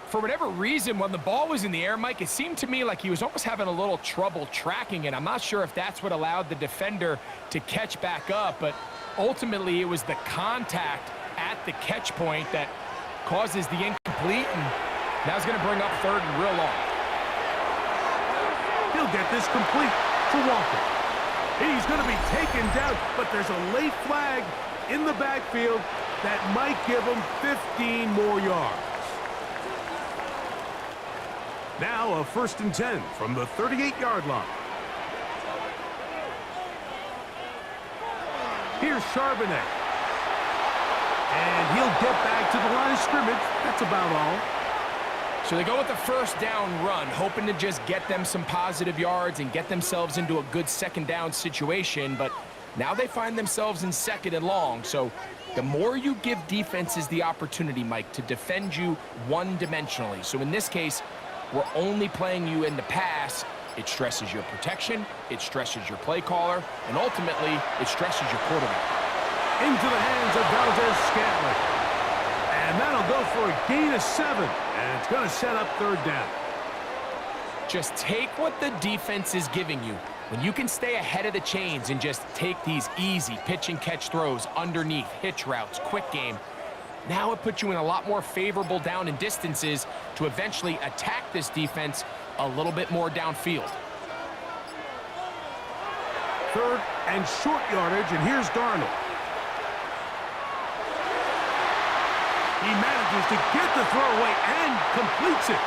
For whatever reason, when the ball was in the air, Mike, it seemed to me like he was almost having a little trouble tracking it. I'm not sure if that's what allowed the defender to catch back up, but ultimately it was the contact at the catch point that causes the incomplete, and now he's going to bring up third and real long. He'll get this complete to Walker. He's going to be taken down, but there's a late flag in the backfield that might give him 15 more yards. Now a 1st and 10 from the 38-yard line. Here's Charbonnet. And he'll get back to the line of scrimmage. That's about all. So they go with the first down run, hoping to just get them some positive yards and get themselves into a good second down situation, but now they find themselves in 2nd and long. So the more you give defenses the opportunity, Mike, to defend you one-dimensionally. So in this case, we're only playing you in the pass. It stresses your protection, it stresses your play caller, and ultimately, it stresses your quarterback. Into the hands of Valdez-Scantling. And that'll go for a gain of 7. And it's going to set up 3rd down. Just take what the defense is giving you. When you can stay ahead of the chains and just take these easy pitch and catch throws underneath, hitch routes, quick game, now it puts you in a lot more favorable down and distances to eventually attack this defense a little bit more downfield. 3rd and short yardage, and here's Darnold. He manages to get the throw away and completes it.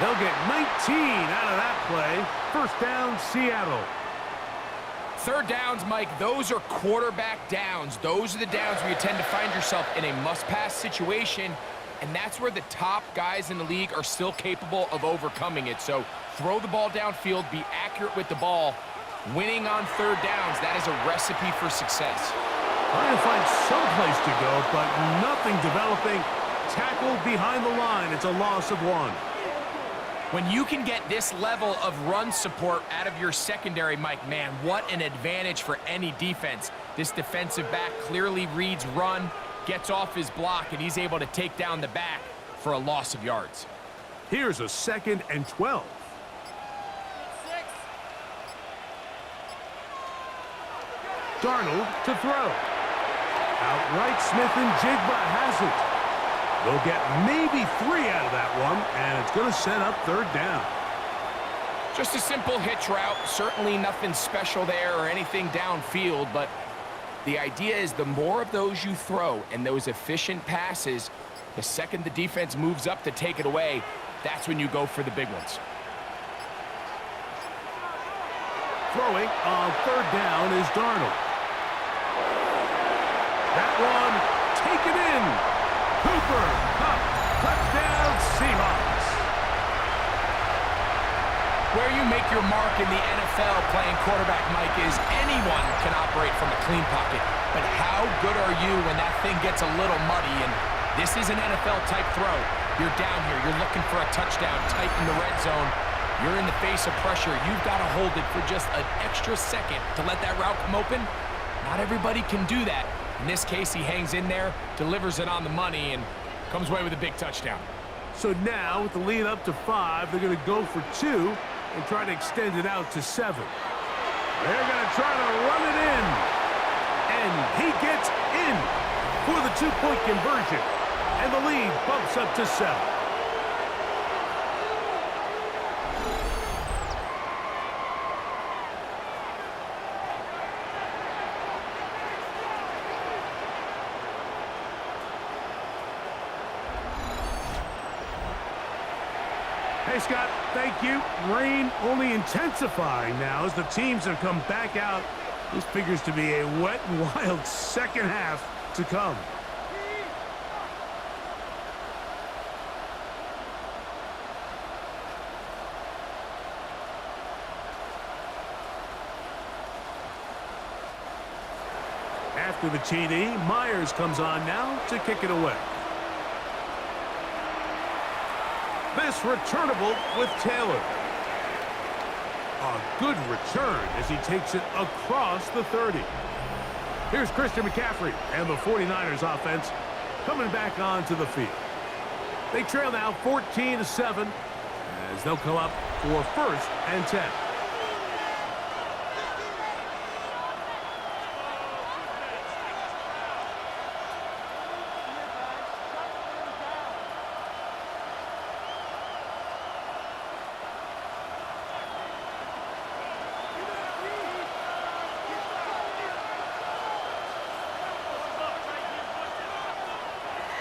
They'll get 19 out of that play. 1st down, Seattle. 3rd downs, Mike, those are quarterback downs. Those are the downs where you tend to find yourself in a must-pass situation, and that's where the top guys in the league are still capable of overcoming it. So throw the ball downfield, be accurate with the ball. Winning on 3rd downs, that is a recipe for success. Trying to find some place to go, but nothing developing. Tackled behind the line. It's a loss of 1. When you can get this level of run support out of your secondary, Mike, man, what an advantage for any defense. This defensive back clearly reads run, gets off his block, and he's able to take down the back for a loss of yards. Here's a 2nd and 12. Darnold to throw. Outright, Smith and Jigba has it. They'll get maybe 3 out of that one, and it's going to set up 3rd down. Just a simple hitch route. Certainly nothing special there or anything downfield, but the idea is the more of those you throw and those efficient passes, the second the defense moves up to take it away, that's when you go for the big ones. Throwing on 3rd down is Darnold. That one taken in. Cooper Kupp, touchdown Seahawks. Where you make your mark in the NFL playing quarterback, Mike, is anyone can operate from a clean pocket. But how good are you when that thing gets a little muddy? And this is an NFL-type throw. You're down here. You're looking for a touchdown, tight in the red zone. You're in the face of pressure. You've got to hold it for just an extra second to let that route come open. Not everybody can do that. In this case, he hangs in there, delivers it on the money, and comes away with a big touchdown. So now, with the lead up to 5, they're going to go for 2 and try to extend it out to 7. They're going to try to run it in. And he gets in for the 2-point conversion. And the lead bumps up to 7. Hey, Scott, thank you. Rain only intensifying now as the teams have come back out. This figures to be a wet and wild second half to come. After the TD, Myers comes on now to kick it away. This returnable with Taylor. A good return as he takes it across the 30. Here's Christian McCaffrey and the 49ers offense coming back onto the field. They trail now 14-7 as they'll come up for 1st and 10.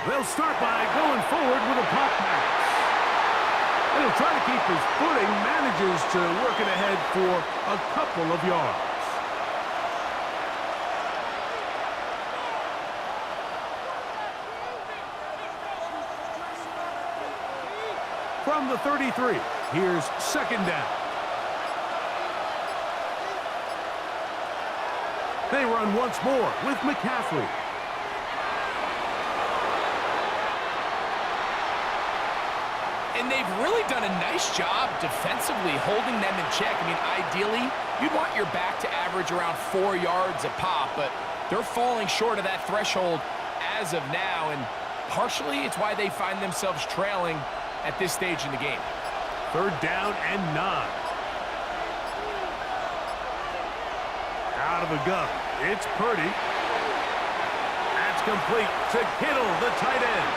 They'll start by going forward with a pop pass. And he'll try to keep his footing, manages to work it ahead for a couple of yards. From the 33, here's second down. They run once more with McCaffrey. And they've really done a nice job defensively holding them in check. I mean, ideally, you'd want your back to average around 4 yards a pop, but they're falling short of that threshold as of now, and partially it's why they find themselves trailing at this stage in the game. Third down and 9. Out of the gun, it's Purdy. That's complete to Kittle, the tight end.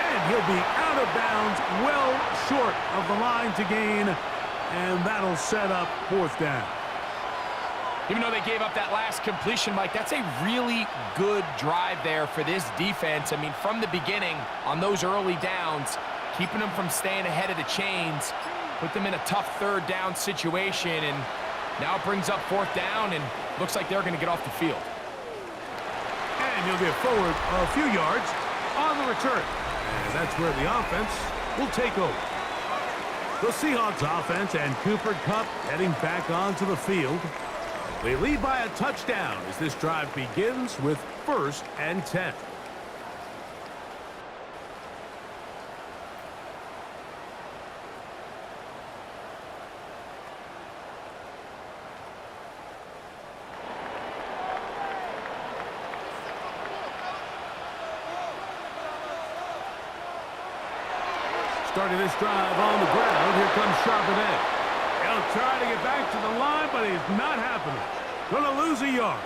And he'll be out of bounds, well short of the line to gain, and that'll set up fourth down. Even though they gave up that last completion, Mike, that's a really good drive there for this defense. I mean, from the beginning, on those early downs, keeping them from staying ahead of the chains, put them in a tough third down situation, and now it brings up fourth down, and looks like they're going to get off the field. And he'll get forward a few yards on the return. And that's where the offense will take over. The Seahawks offense and Cooper Kupp heading back onto the field. They lead by a touchdown as this drive begins with 1st and 10. Starting this drive on the ground, here comes Charbonnet. He'll try to get back to the line, but he's not happening. Gonna lose a yard.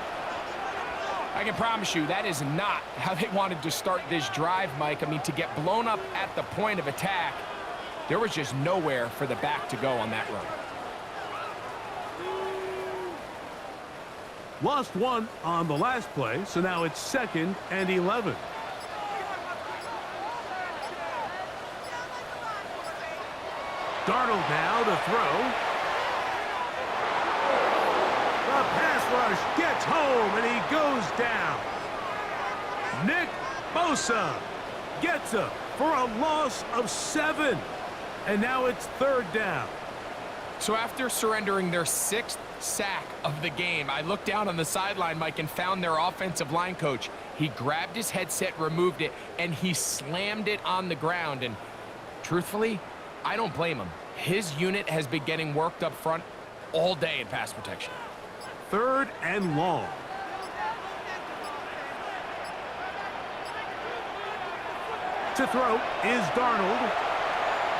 I can promise you that is not how they wanted to start this drive, Mike. I mean, to get blown up at the point of attack, there was just nowhere for the back to go on that run. Lost one on the last play, so now it's 2nd and 11. Darnold now to throw. The pass rush gets home, and he goes down. Nick Bosa gets up for a loss of 7. And now it's 3rd down. So after surrendering their 6th sack of the game, I looked down on the sideline, Mike, and found their offensive line coach. He grabbed his headset, removed it, and he slammed it on the ground. And truthfully, I don't blame him. His unit has been getting worked up front all day in pass protection. 3rd and long. To throw is Darnold,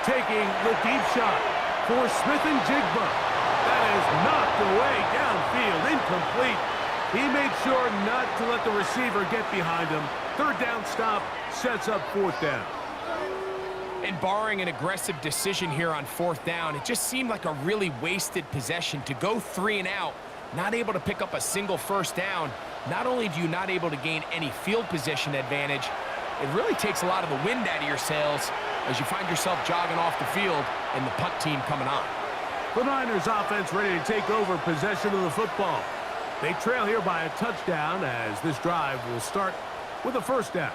taking the deep shot for Smith and Jigba. That is knocked away downfield, incomplete. He made sure not to let the receiver get behind him. 3rd down stop sets up 4th down. And barring an aggressive decision here on 4th down, it just seemed like a really wasted possession to go 3 and out, not able to pick up a single 1st down. Not only do you not able to gain any field position advantage, it really takes a lot of the wind out of your sails as you find yourself jogging off the field and the punt team coming on. The Niners offense ready to take over possession of the football. They trail here by a touchdown as this drive will start with a 1st down.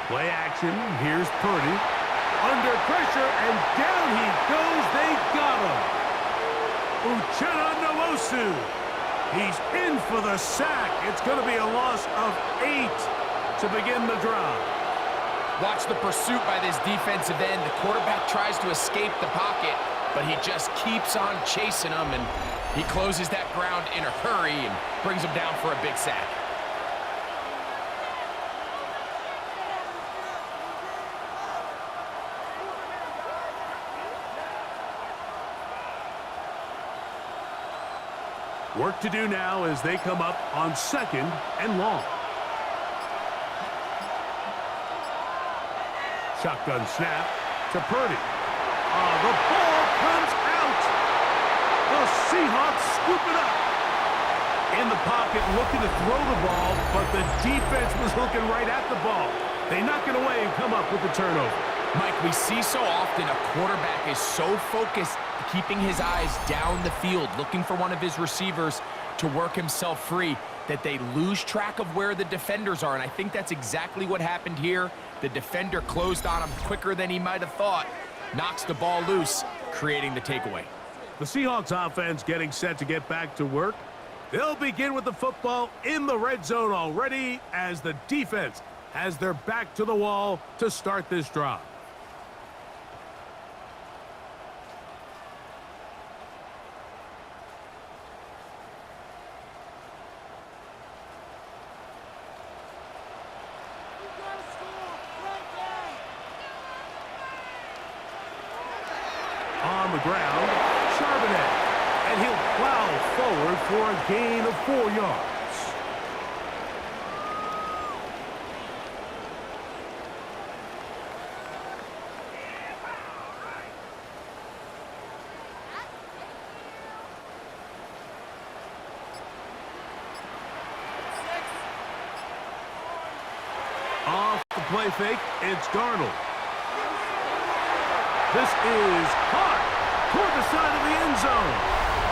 Play action. Here's Purdy. Under pressure, and down he goes. They got him. Uchenna Nwosu. He's in for the sack. It's going to be a loss of 8 to begin the drive. Watch the pursuit by this defensive end. The quarterback tries to escape the pocket, but he just keeps on chasing him, and he closes that ground in a hurry and brings him down for a big sack. Work to do now as they come up on 2nd and long. Shotgun snap to Purdy. The ball comes out. The Seahawks scoop it up. In the pocket, looking to throw the ball, but the defense was looking right at the ball. They knock it away and come up with the turnover. Mike, we see so often a quarterback is so focused, keeping his eyes down the field, looking for one of his receivers to work himself free, that they lose track of where the defenders are, and I think that's exactly what happened here. The defender closed on him quicker than he might have thought, knocks the ball loose, creating the takeaway. The Seahawks offense getting set to get back to work. They'll begin with the football in the red zone already as the defense has their back to the wall to start this drive. On the ground, Charbonnet, and he'll plow forward for a gain of 4 yards. Off the play fake, it's Darnold. This is caught toward the side of the end zone.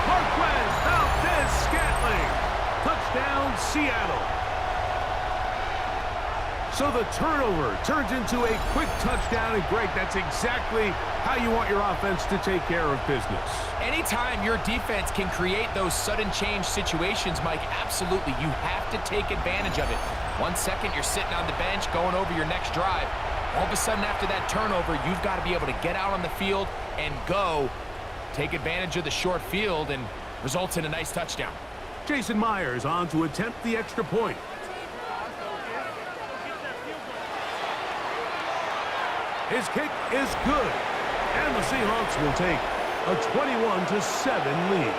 Marquez Valdez-Scantling. Touchdown, Seattle. So the turnover turns into a quick touchdown, and Greg, that's exactly how you want your offense to take care of business. Anytime your defense can create those sudden change situations, Mike, absolutely, you have to take advantage of it. 1 second, you're sitting on the bench going over your next drive. All of a sudden, after that turnover, you've got to be able to get out on the field and go. Take advantage of the short field and results in a nice touchdown. Jason Myers on to attempt the extra point. His kick is good, and the Seahawks will take a 21-7 lead.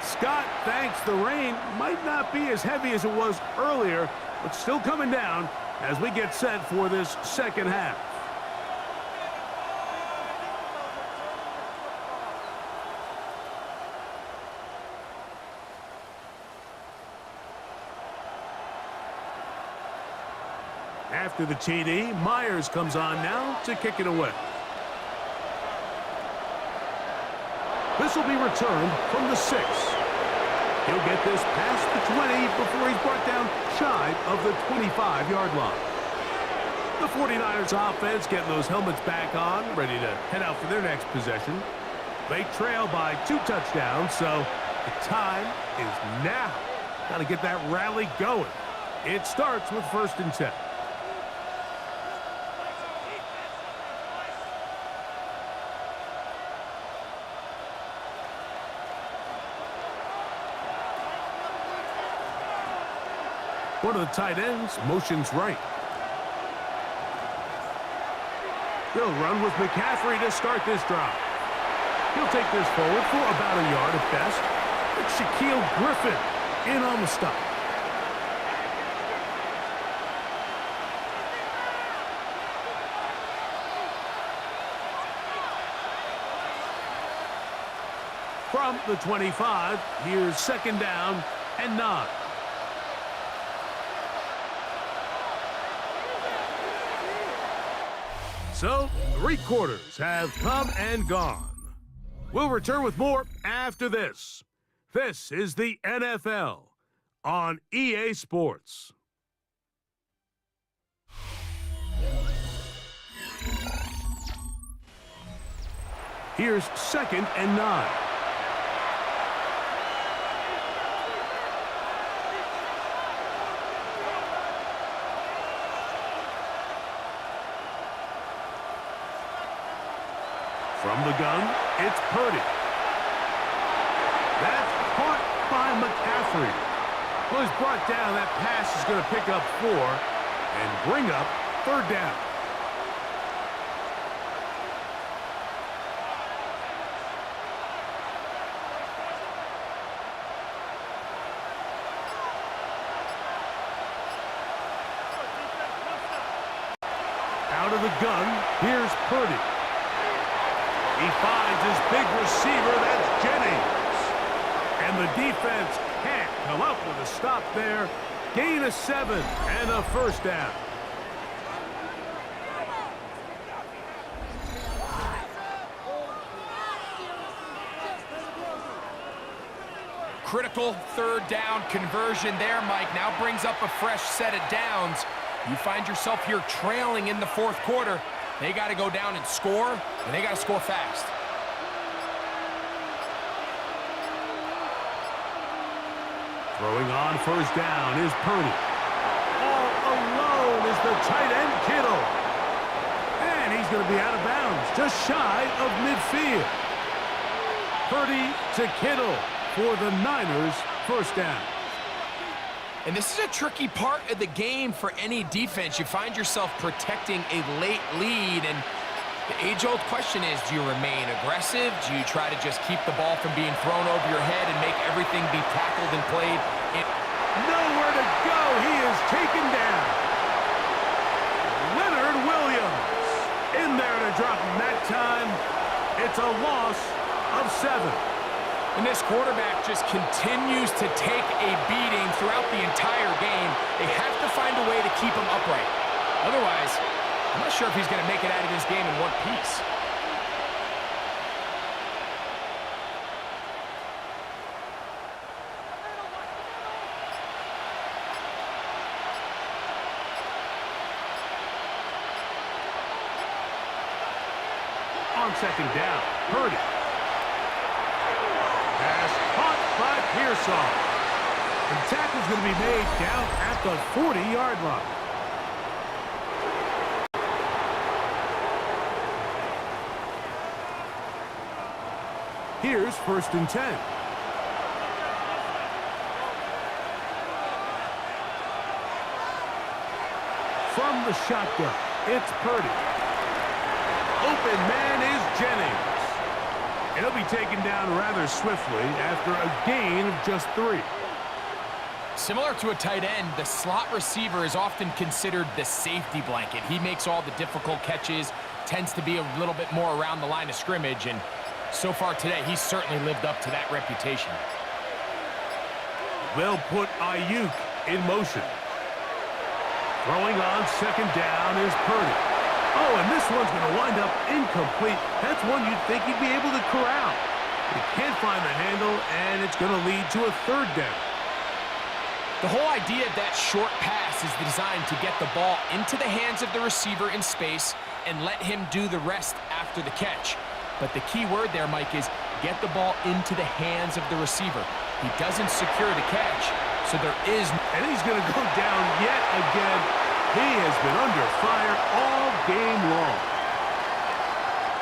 Scott thanks the rain. Might not be as heavy as it was earlier, but still coming down as we get set for this second half. After the TD, Myers comes on now to kick it away. This will be returned from the 6. He'll get this past the 20 before he's brought down shy of the 25-yard line. The 49ers offense getting those helmets back on, ready to head out for their next possession. They trail by 2 touchdowns, so the time is now. Got to get that rally going. It starts with 1st and 10. One of the tight ends motions right. They'll run with McCaffrey to start this drive. He'll take this forward for about a yard at best. It's Shaquille Griffin in on the stop. From the 25, here's 2nd down and 9. So, 3 quarters have come and gone. We'll return with more after this. This is the NFL on EA Sports. Here's 2nd and 9. From the gun, it's Purdy. That's caught by McCaffrey. Well, he's brought down. That pass is going to pick up 4 and bring up 3rd down. Out of the gun, here's Purdy. He finds his big receiver, that's Jennings. And the defense can't come up with a stop there. Gain of 7 and a first down. Critical third down conversion there, Mike. Now brings up a fresh set of downs. You find yourself here trailing in the fourth quarter. They got to go down and score, and they got to score fast. Throwing on first down is Purdy. All alone is the tight end Kittle. And he's going to be out of bounds, just shy of midfield. Purdy to Kittle for the Niners, first down. And this is a tricky part of the game for any defense. You find yourself protecting a late lead, and the age-old question is, do you remain aggressive? Do you try to just keep the ball from being thrown over your head and make everything be tackled and played? Nowhere to go. He is taken down. Leonard Williams in there to drop him that time. It's a loss of 7. And this quarterback just continues to take a beating throughout the entire game. They have to find a way to keep him upright. Otherwise, I'm not sure if he's going to make it out of this game in one piece. On second down, Purdy. Pass caught by Pearsall. And the tackle's going to be made down at the 40-yard line. Here's first and 10. From the shotgun, it's Purdy. Open man is Jennings. And he'll be taken down rather swiftly after a gain of just 3. Similar to a tight end, the slot receiver is often considered the safety blanket. He makes all the difficult catches, tends to be a little bit more around the line of scrimmage, and so far today, he's certainly lived up to that reputation. They'll put Ayuk in motion. Throwing on second down is Purdy. Oh, and this one's going to wind up incomplete. That's one you'd think he'd be able to corral. He can't find the handle, and it's going to lead to a third down. The whole idea of that short pass is designed to get the ball into the hands of the receiver in space and let him do the rest after the catch. But the key word there, Mike, is get the ball into the hands of the receiver. He doesn't secure the catch, so there is... And he's going to go down yet again. He has been under fire all game long.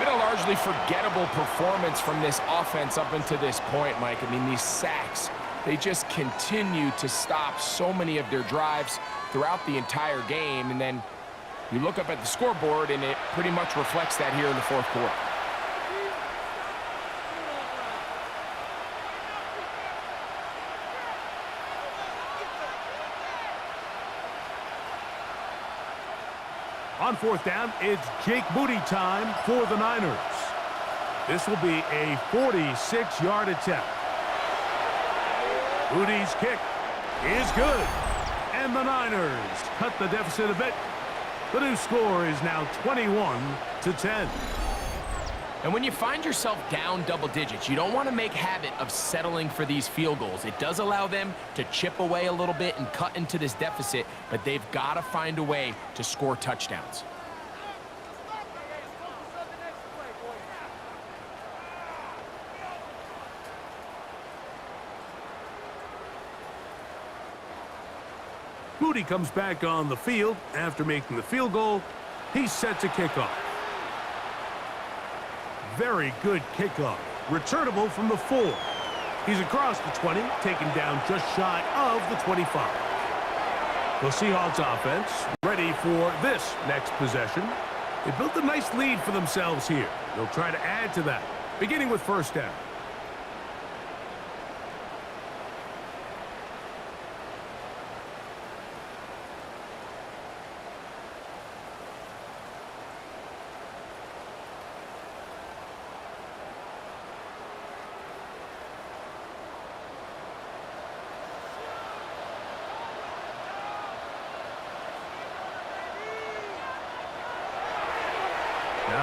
Been a largely forgettable performance from this offense up until this point, Mike. I mean, these sacks, they just continue to stop so many of their drives throughout the entire game. And then you look up at the scoreboard, and it pretty much reflects that here in the fourth quarter. On fourth down, it's Jake Moody time for the Niners. This will be a 46-yard attempt. Moody's kick is good. And the Niners cut the deficit a bit. The new score is now 21-10. And when you find yourself down double digits, you don't want to make habit of settling for these field goals. It does allow them to chip away a little bit and cut into this deficit, but they've got to find a way to score touchdowns. Moody comes back on the field after making the field goal. He's set to kick off. Very good kickoff. Returnable from the 4. He's across the 20, taken down just shy of the 25. The Seahawks offense ready for this next possession. They built a nice lead for themselves here. They'll try to add to that, beginning with first down.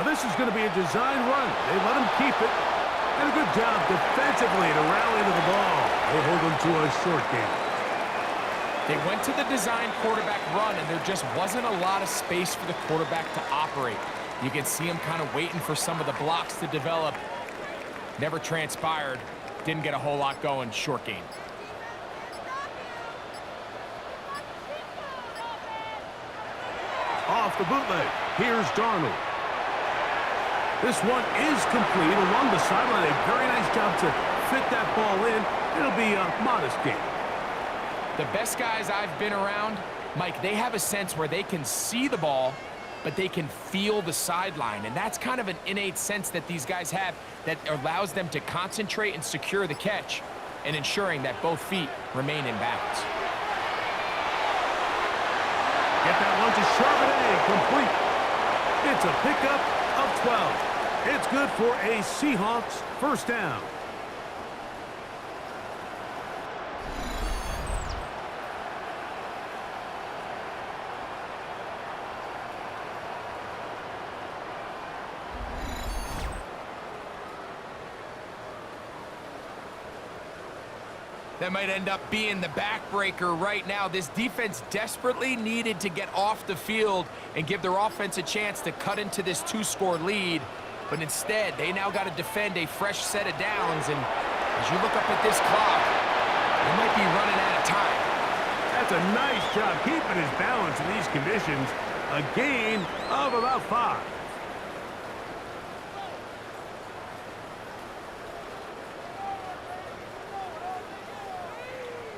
Now this is going to be a design run. They let him keep it. And a good job defensively to rally to the ball. They hold him to a short game. They went to the design quarterback run, and there just wasn't a lot of space for the quarterback to operate. You can see him kind of waiting for some of the blocks to develop. Never transpired. Didn't get a whole lot going. Short game. Off the bootleg. Here's Darnold. This one is complete along the sideline. A very nice job to fit that ball in. It'll be a modest game. The best guys I've been around, Mike, they have a sense where they can see the ball, but they can feel the sideline. And that's kind of an innate sense that these guys have that allows them to concentrate and secure the catch and ensuring that both feet remain in balance. Get that one to Charbonnet, complete. It's a pickup of 12. It's good for a Seahawks first down. That might end up being the backbreaker right now. This defense desperately needed to get off the field and give their offense a chance to cut into this 2-score lead. But instead, they now got to defend a fresh set of downs. And as you look up at this clock, they might be running out of time. That's a nice job keeping his balance in these conditions. A gain of about 5.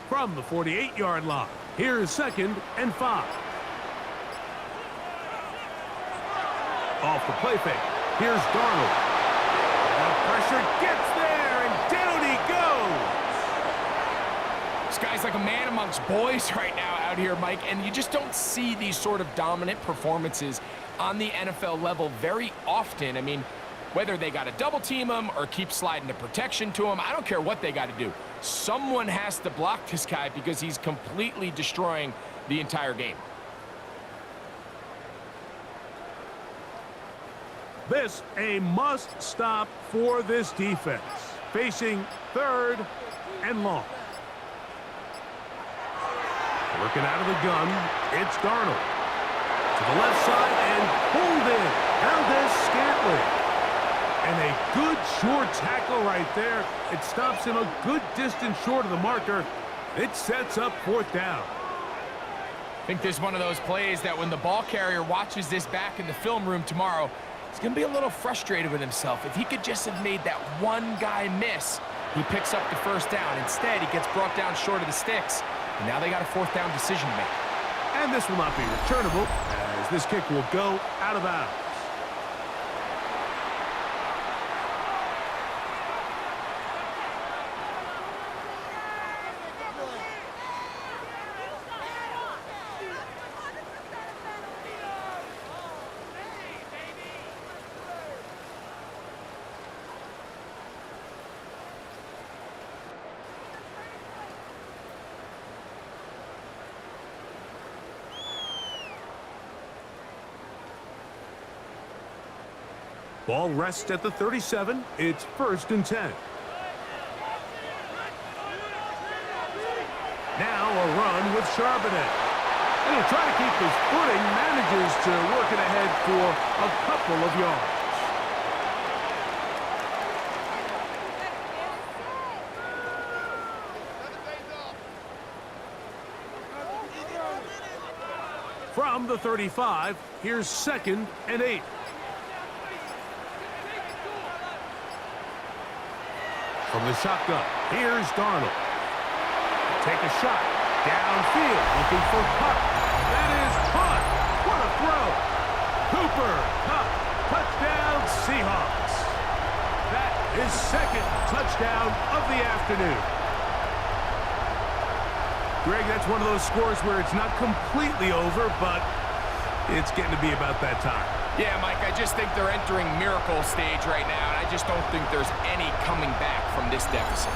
From the 48-yard line, here's 2nd and 5. Off the play fake, here's Darnold. The pressure gets there, and down he goes. This guy's like a man amongst boys right now out here, Mike, and you just don't see these sort of dominant performances on the NFL level very often. I mean, whether they got to double team him or keep sliding the protection to him, I don't care what they got to do. Someone has to block this guy because he's completely destroying the entire game. This a must-stop for this defense. Facing 3rd and long. Working out of the gun, it's Darnold. To the left side and pulled in. Valdez-Scantling. And a good short tackle right there. It stops him a good distance short of the marker. It sets up 4th down. I think this is one of those plays that when the ball carrier watches this back in the film room tomorrow, he's going to be a little frustrated with himself. If he could just have made that one guy miss, he picks up the 1st down. Instead, he gets brought down short of the sticks. And now they got a 4th down decision to make. And this will not be returnable as this kick will go out of bounds. Ball rests at the 37. It's 1st and 10. Now a run with Charbonnet. And he'll try to keep his footing. Manages to work it ahead for a couple of yards. From the 35, here's 2nd and 8. From the shotgun, here's Darnold. Take a shot. Downfield, looking for Kupp. That is caught. What a throw. Cooper Kupp. Touchdown, Seahawks. That is 2nd touchdown of the afternoon. Greg, that's one of those scores where it's not completely over, but it's getting to be about that time. Yeah, Mike, I just think they're entering miracle stage right now, and I just don't think there's any coming back from this deficit.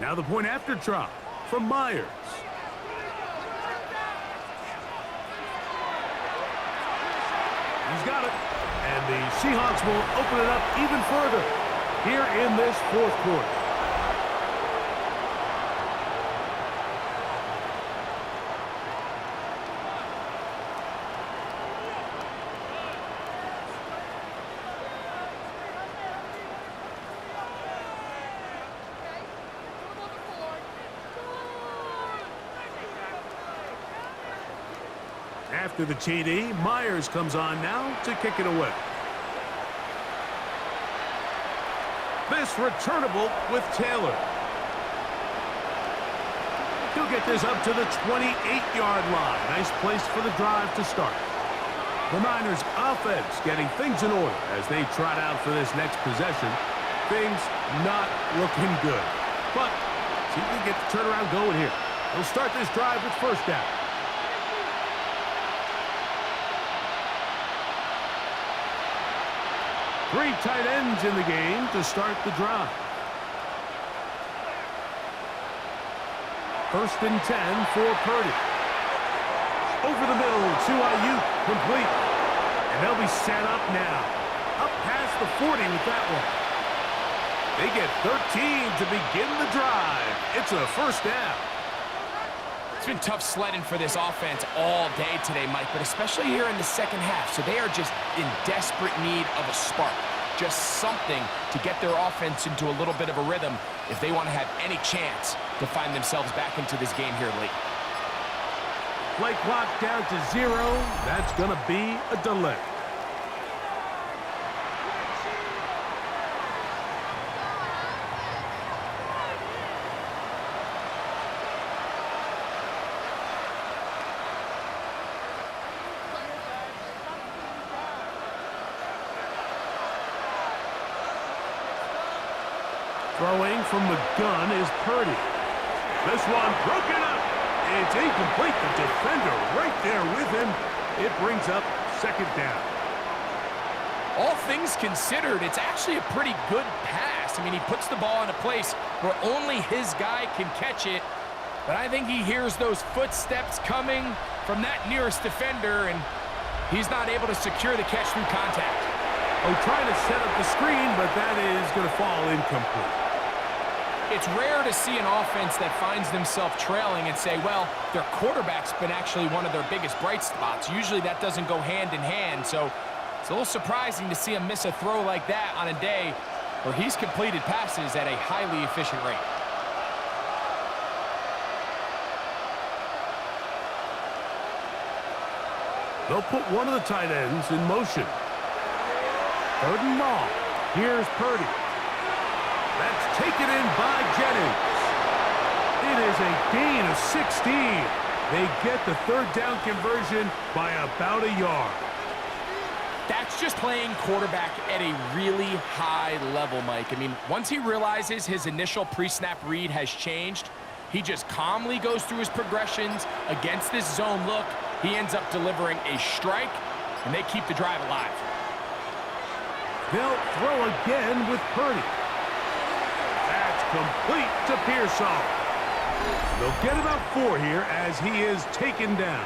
Now the point after try from Myers. He's got it. And the Seahawks will open it up even further here in this fourth quarter. After the TD, Myers comes on now to kick it away. This returnable with Taylor. He'll get this up to the 28-yard line. Nice place for the drive to start. The Niners offense getting things in order as they trot out for this next possession. Things not looking good. But see if we can get the turnaround going here. They'll start this drive with first down. Three tight ends in the game to start the drive. First and 10 for Purdy. Over the middle to Ayuk, complete. And they'll be set up now. Up past the 40 with that one. They get 13 to begin the drive. It's a first down. It's been tough sledding for this offense all day today, Mike, but especially here in the second half. So they are just in desperate need of a spark, just something to get their offense into a little bit of a rhythm if they want to have any chance to find themselves back into this game here late. Play clock down to 0. That's going to be a delay. Throwing from the gun is Purdy. This one broken up. It's incomplete. The defender right there with him. It brings up second down. All things considered, it's actually a pretty good pass. I mean, he puts the ball in a place where only his guy can catch it. But I think he hears those footsteps coming from that nearest defender, and he's not able to secure the catch through contact. Oh, trying to set up the screen, but that is going to fall incomplete. It's rare to see an offense that finds themselves trailing and say, well, their quarterback's been actually one of their biggest bright spots. Usually that doesn't go hand in hand, so it's a little surprising to see him miss a throw like that on a day where he's completed passes at a highly efficient rate. They'll put one of the tight ends in motion. Third and long. Here's Purdy. That's taken in by Jennings. It is a gain of 16. They get the third down conversion by about a yard. That's just playing quarterback at a really high level, Mike. I mean, once he realizes his initial pre-snap read has changed, he just calmly goes through his progressions against this zone look. He ends up delivering a strike, and they keep the drive alive. They'll throw again with Purdy. That's complete to Pearsall. They'll get about 4 here as he is taken down.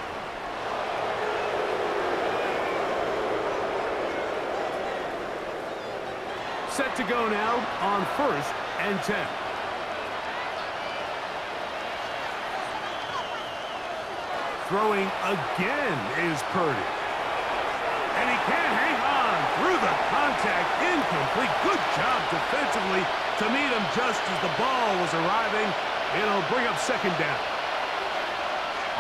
Set to go now on first and 10. Throwing again is Purdy. And he can't hang on through the contact. Incomplete. Good job defensively to meet him just as the ball was arriving. It'll bring up second down.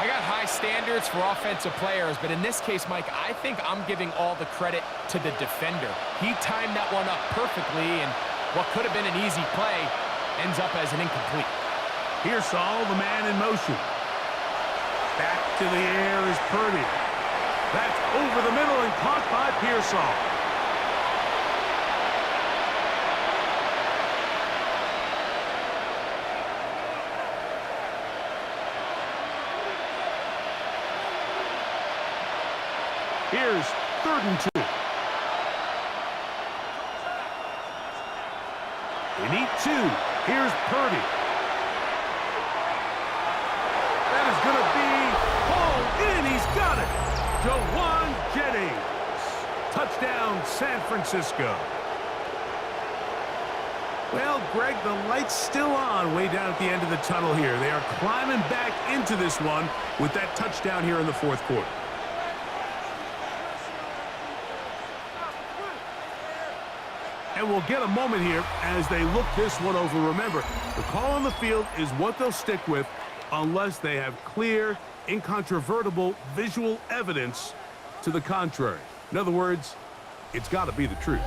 I got high standards for offensive players, but in this case, Mike, I think I'm giving all the credit to the defender. He timed that one up perfectly, and what could have been an easy play ends up as an incomplete. Pearsall, the man in motion. Back to the air is Purdy. That's over the middle and caught by Pearsall. Here's third and 2. They need 2. Here's Purdy. Jawan Jennings. Touchdown, San Francisco. Well, Greg, the light's still on way down at the end of the tunnel here. They are climbing back into this one with that touchdown here in the fourth quarter. And we'll get a moment here as they look this one over. Remember, the call on the field is what they'll stick with unless they have clear, incontrovertible visual evidence to the contrary. In other words, it's got to be the truth.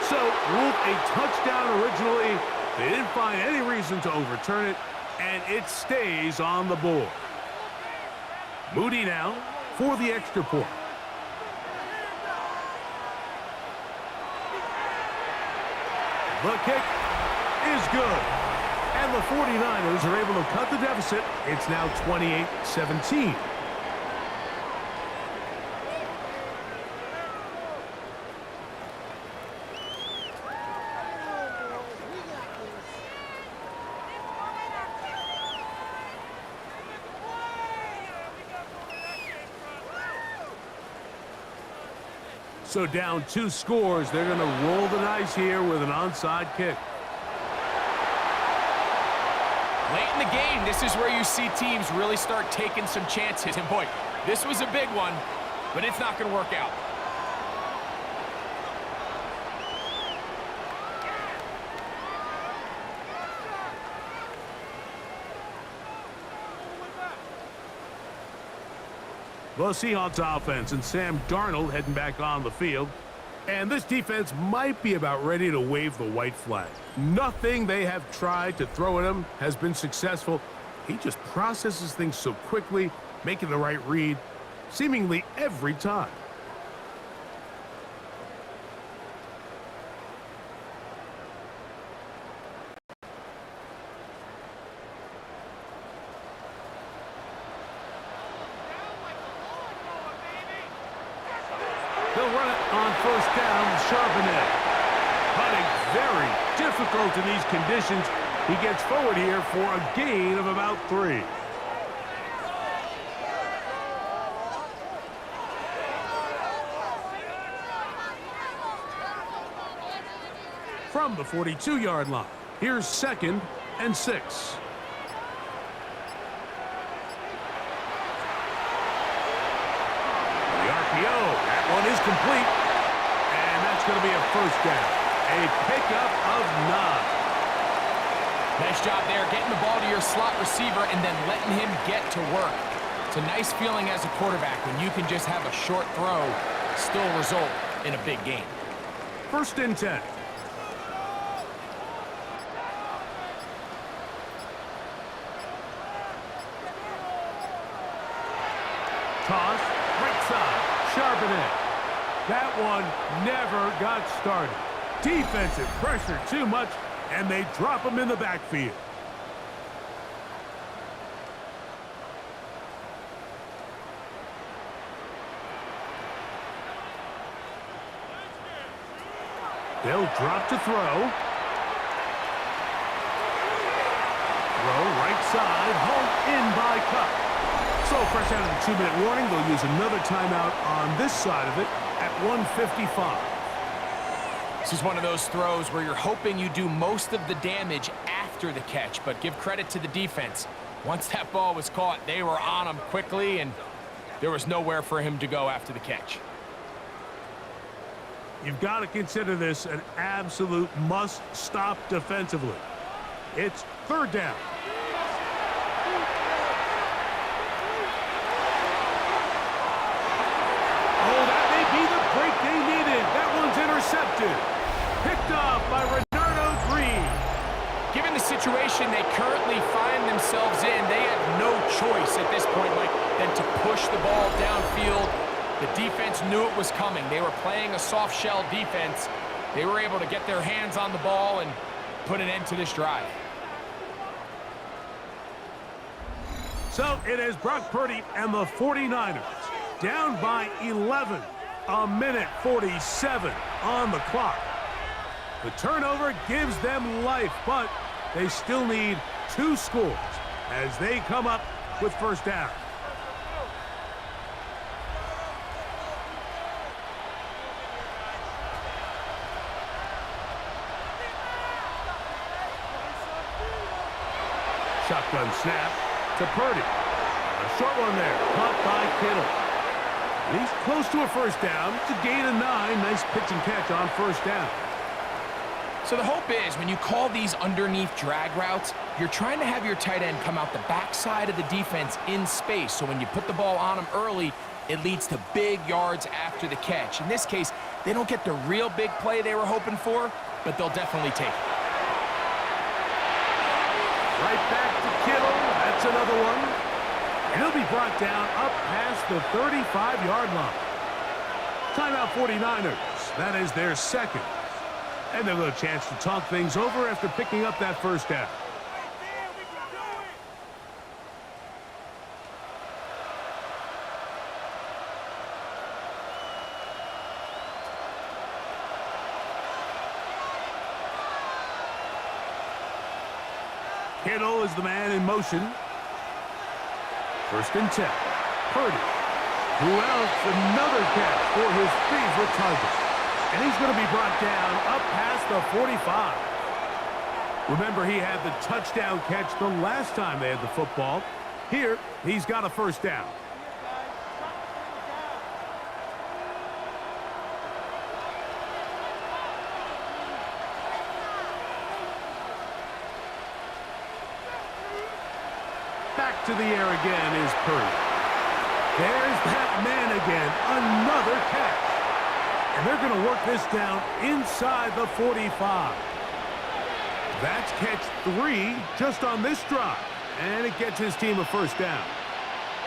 So, ruled a touchdown originally. They didn't find any reason to overturn it, and it stays on the board. Moody now for the extra point. The kick is good. And the 49ers are able to cut the deficit. It's now 28-17. So down 2 scores, they're going to roll the dice here with an onside kick. Late in the game, this is where you see teams really start taking some chances. And boy, this was a big one, but it's not going to work out. The Seahawks offense and Sam Darnold heading back on the field. And this defense might be about ready to wave the white flag. Nothing they have tried to throw at him has been successful. He just processes things so quickly, making the right read, seemingly every time. They'll run it on first down with Charbonnet. Hunting very difficult in these conditions. He gets forward here for a gain of about 3. From the 42-yard line, here's 2nd and 6. That one is complete, and that's going to be a first down. A pickup of 9. Nice job there, getting the ball to your slot receiver and then letting him get to work. It's a nice feeling as a quarterback when you can just have a short throw still result in a big game. 1st and 10. Toss, right side. Charbonnet. That one never got started. Defensive pressure too much, and they drop him in the backfield. They'll drop to throw. Throw right side, home in by Cup. So fresh out of the 2-minute warning, they'll use another timeout on this side of it at 1:55. This is one of those throws where you're hoping you do most of the damage after the catch, but give credit to the defense. Once that ball was caught, they were on him quickly, and there was nowhere for him to go after the catch. You've got to consider this an absolute must-stop defensively. It's 3rd down. Intercepted. Picked off by Renardo Green. Given the situation they currently find themselves in, they have no choice at this point, Mike, than to push the ball downfield. The defense knew it was coming. They were playing a soft shell defense. They were able to get their hands on the ball and put an end to this drive. So it is Brock Purdy and the 49ers down by 11. A minute 47 on the clock. The turnover gives them life, but they still need 2 scores as they come up with first down. Shotgun snap to Purdy. A short one there, caught by Kittle. He's close to a first down. It's a gain of 9. Nice pitch and catch on first down. So the hope is when you call these underneath drag routes, you're trying to have your tight end come out the backside of the defense in space. So when you put the ball on him early, it leads to big yards after the catch. In this case, they don't get the real big play they were hoping for, but they'll definitely take it. Right back to Kittle. That's another one. And he'll be brought down up past the 35-yard line. Timeout 49ers. That is their second. And they'll have a chance to talk things over after picking up that first down. Kittle is the man in motion. First and 10. Purdy. Who else? Another catch for his favorite target. And he's going to be brought down up past the 45. Remember, he had the touchdown catch the last time they had the football. Here, he's got a first down. Back to the air again is Purdy. There's that man again. Another catch. And they're going to work this down inside the 45. That's catch 3 just on this drive. And it gets his team a first down.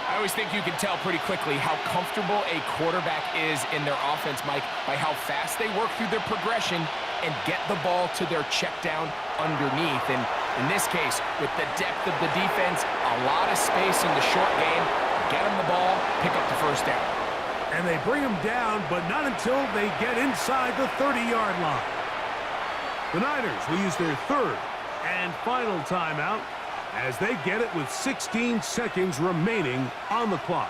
I always think you can tell pretty quickly how comfortable a quarterback is in their offense, Mike, by how fast they work through their progression and get the ball to their check down underneath. And in this case, with the depth of the defense, a lot of space in the short game, get them the ball, pick up the first down. And they bring him down, but not until they get inside the 30-yard line. The Niners will use their third and final timeout as they get it with 16 seconds remaining on the clock.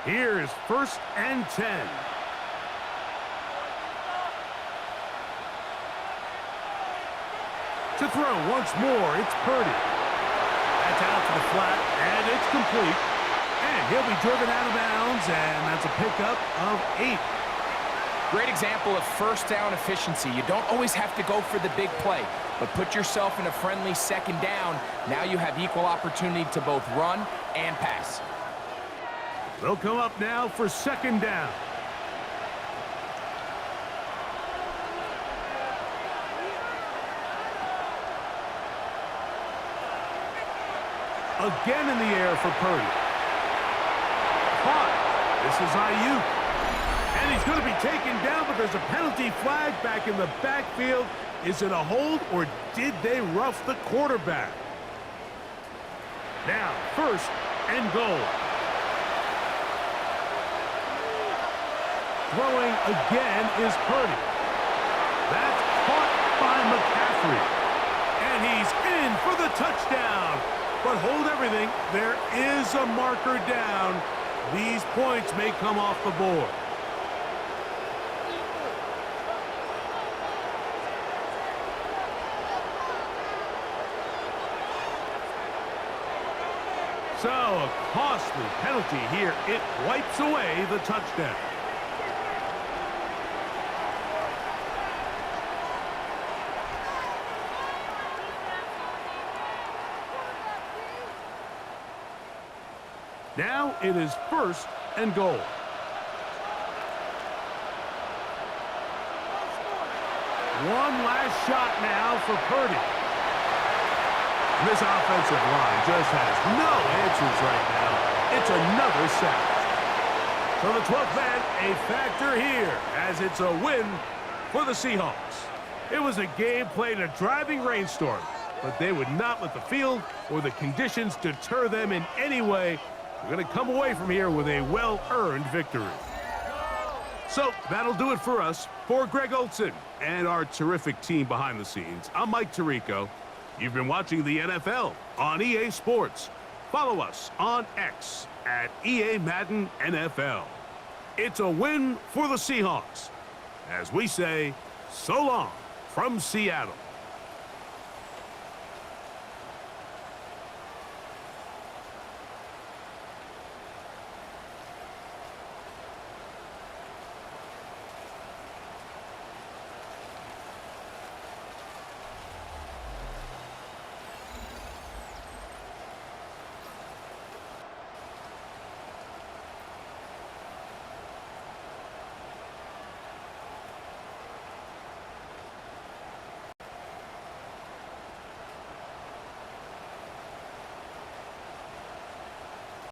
Here is first and 10. To throw once more, it's Purdy. That's out to the flat, and it's complete. And he'll be driven out of bounds, and that's a pickup of 8. Great example of first down efficiency. You don't always have to go for the big play, but put yourself in a friendly second down. Now you have equal opportunity to both run and pass. They'll come up now for second down. Again in the air for Purdy. Caught. This is Ayuk. And he's going to be taken down, but there's a penalty flag back in the backfield. Is it a hold, or did they rough the quarterback? Now, first and goal. Throwing again is Purdy. That's caught by McCaffrey. And he's in for the touchdown. But hold everything, there is a marker down. These points may come off the board. So, a costly penalty here. It wipes away the touchdown. Now it is first and goal. One last shot now for Purdy. This offensive line just has no answers right now. It's another sack. So the 12th man, a factor here, as it's a win for the Seahawks. It was a game played in a driving rainstorm, but they would not let the field or the conditions deter them in any way. We're going to come away from here with a well-earned victory. So that'll do it for us. For Greg Olson and our terrific team behind the scenes, I'm Mike Tirico. You've been watching the NFL on EA Sports. Follow us on X at EA Madden NFL. It's a win for the Seahawks. As we say, so long from Seattle.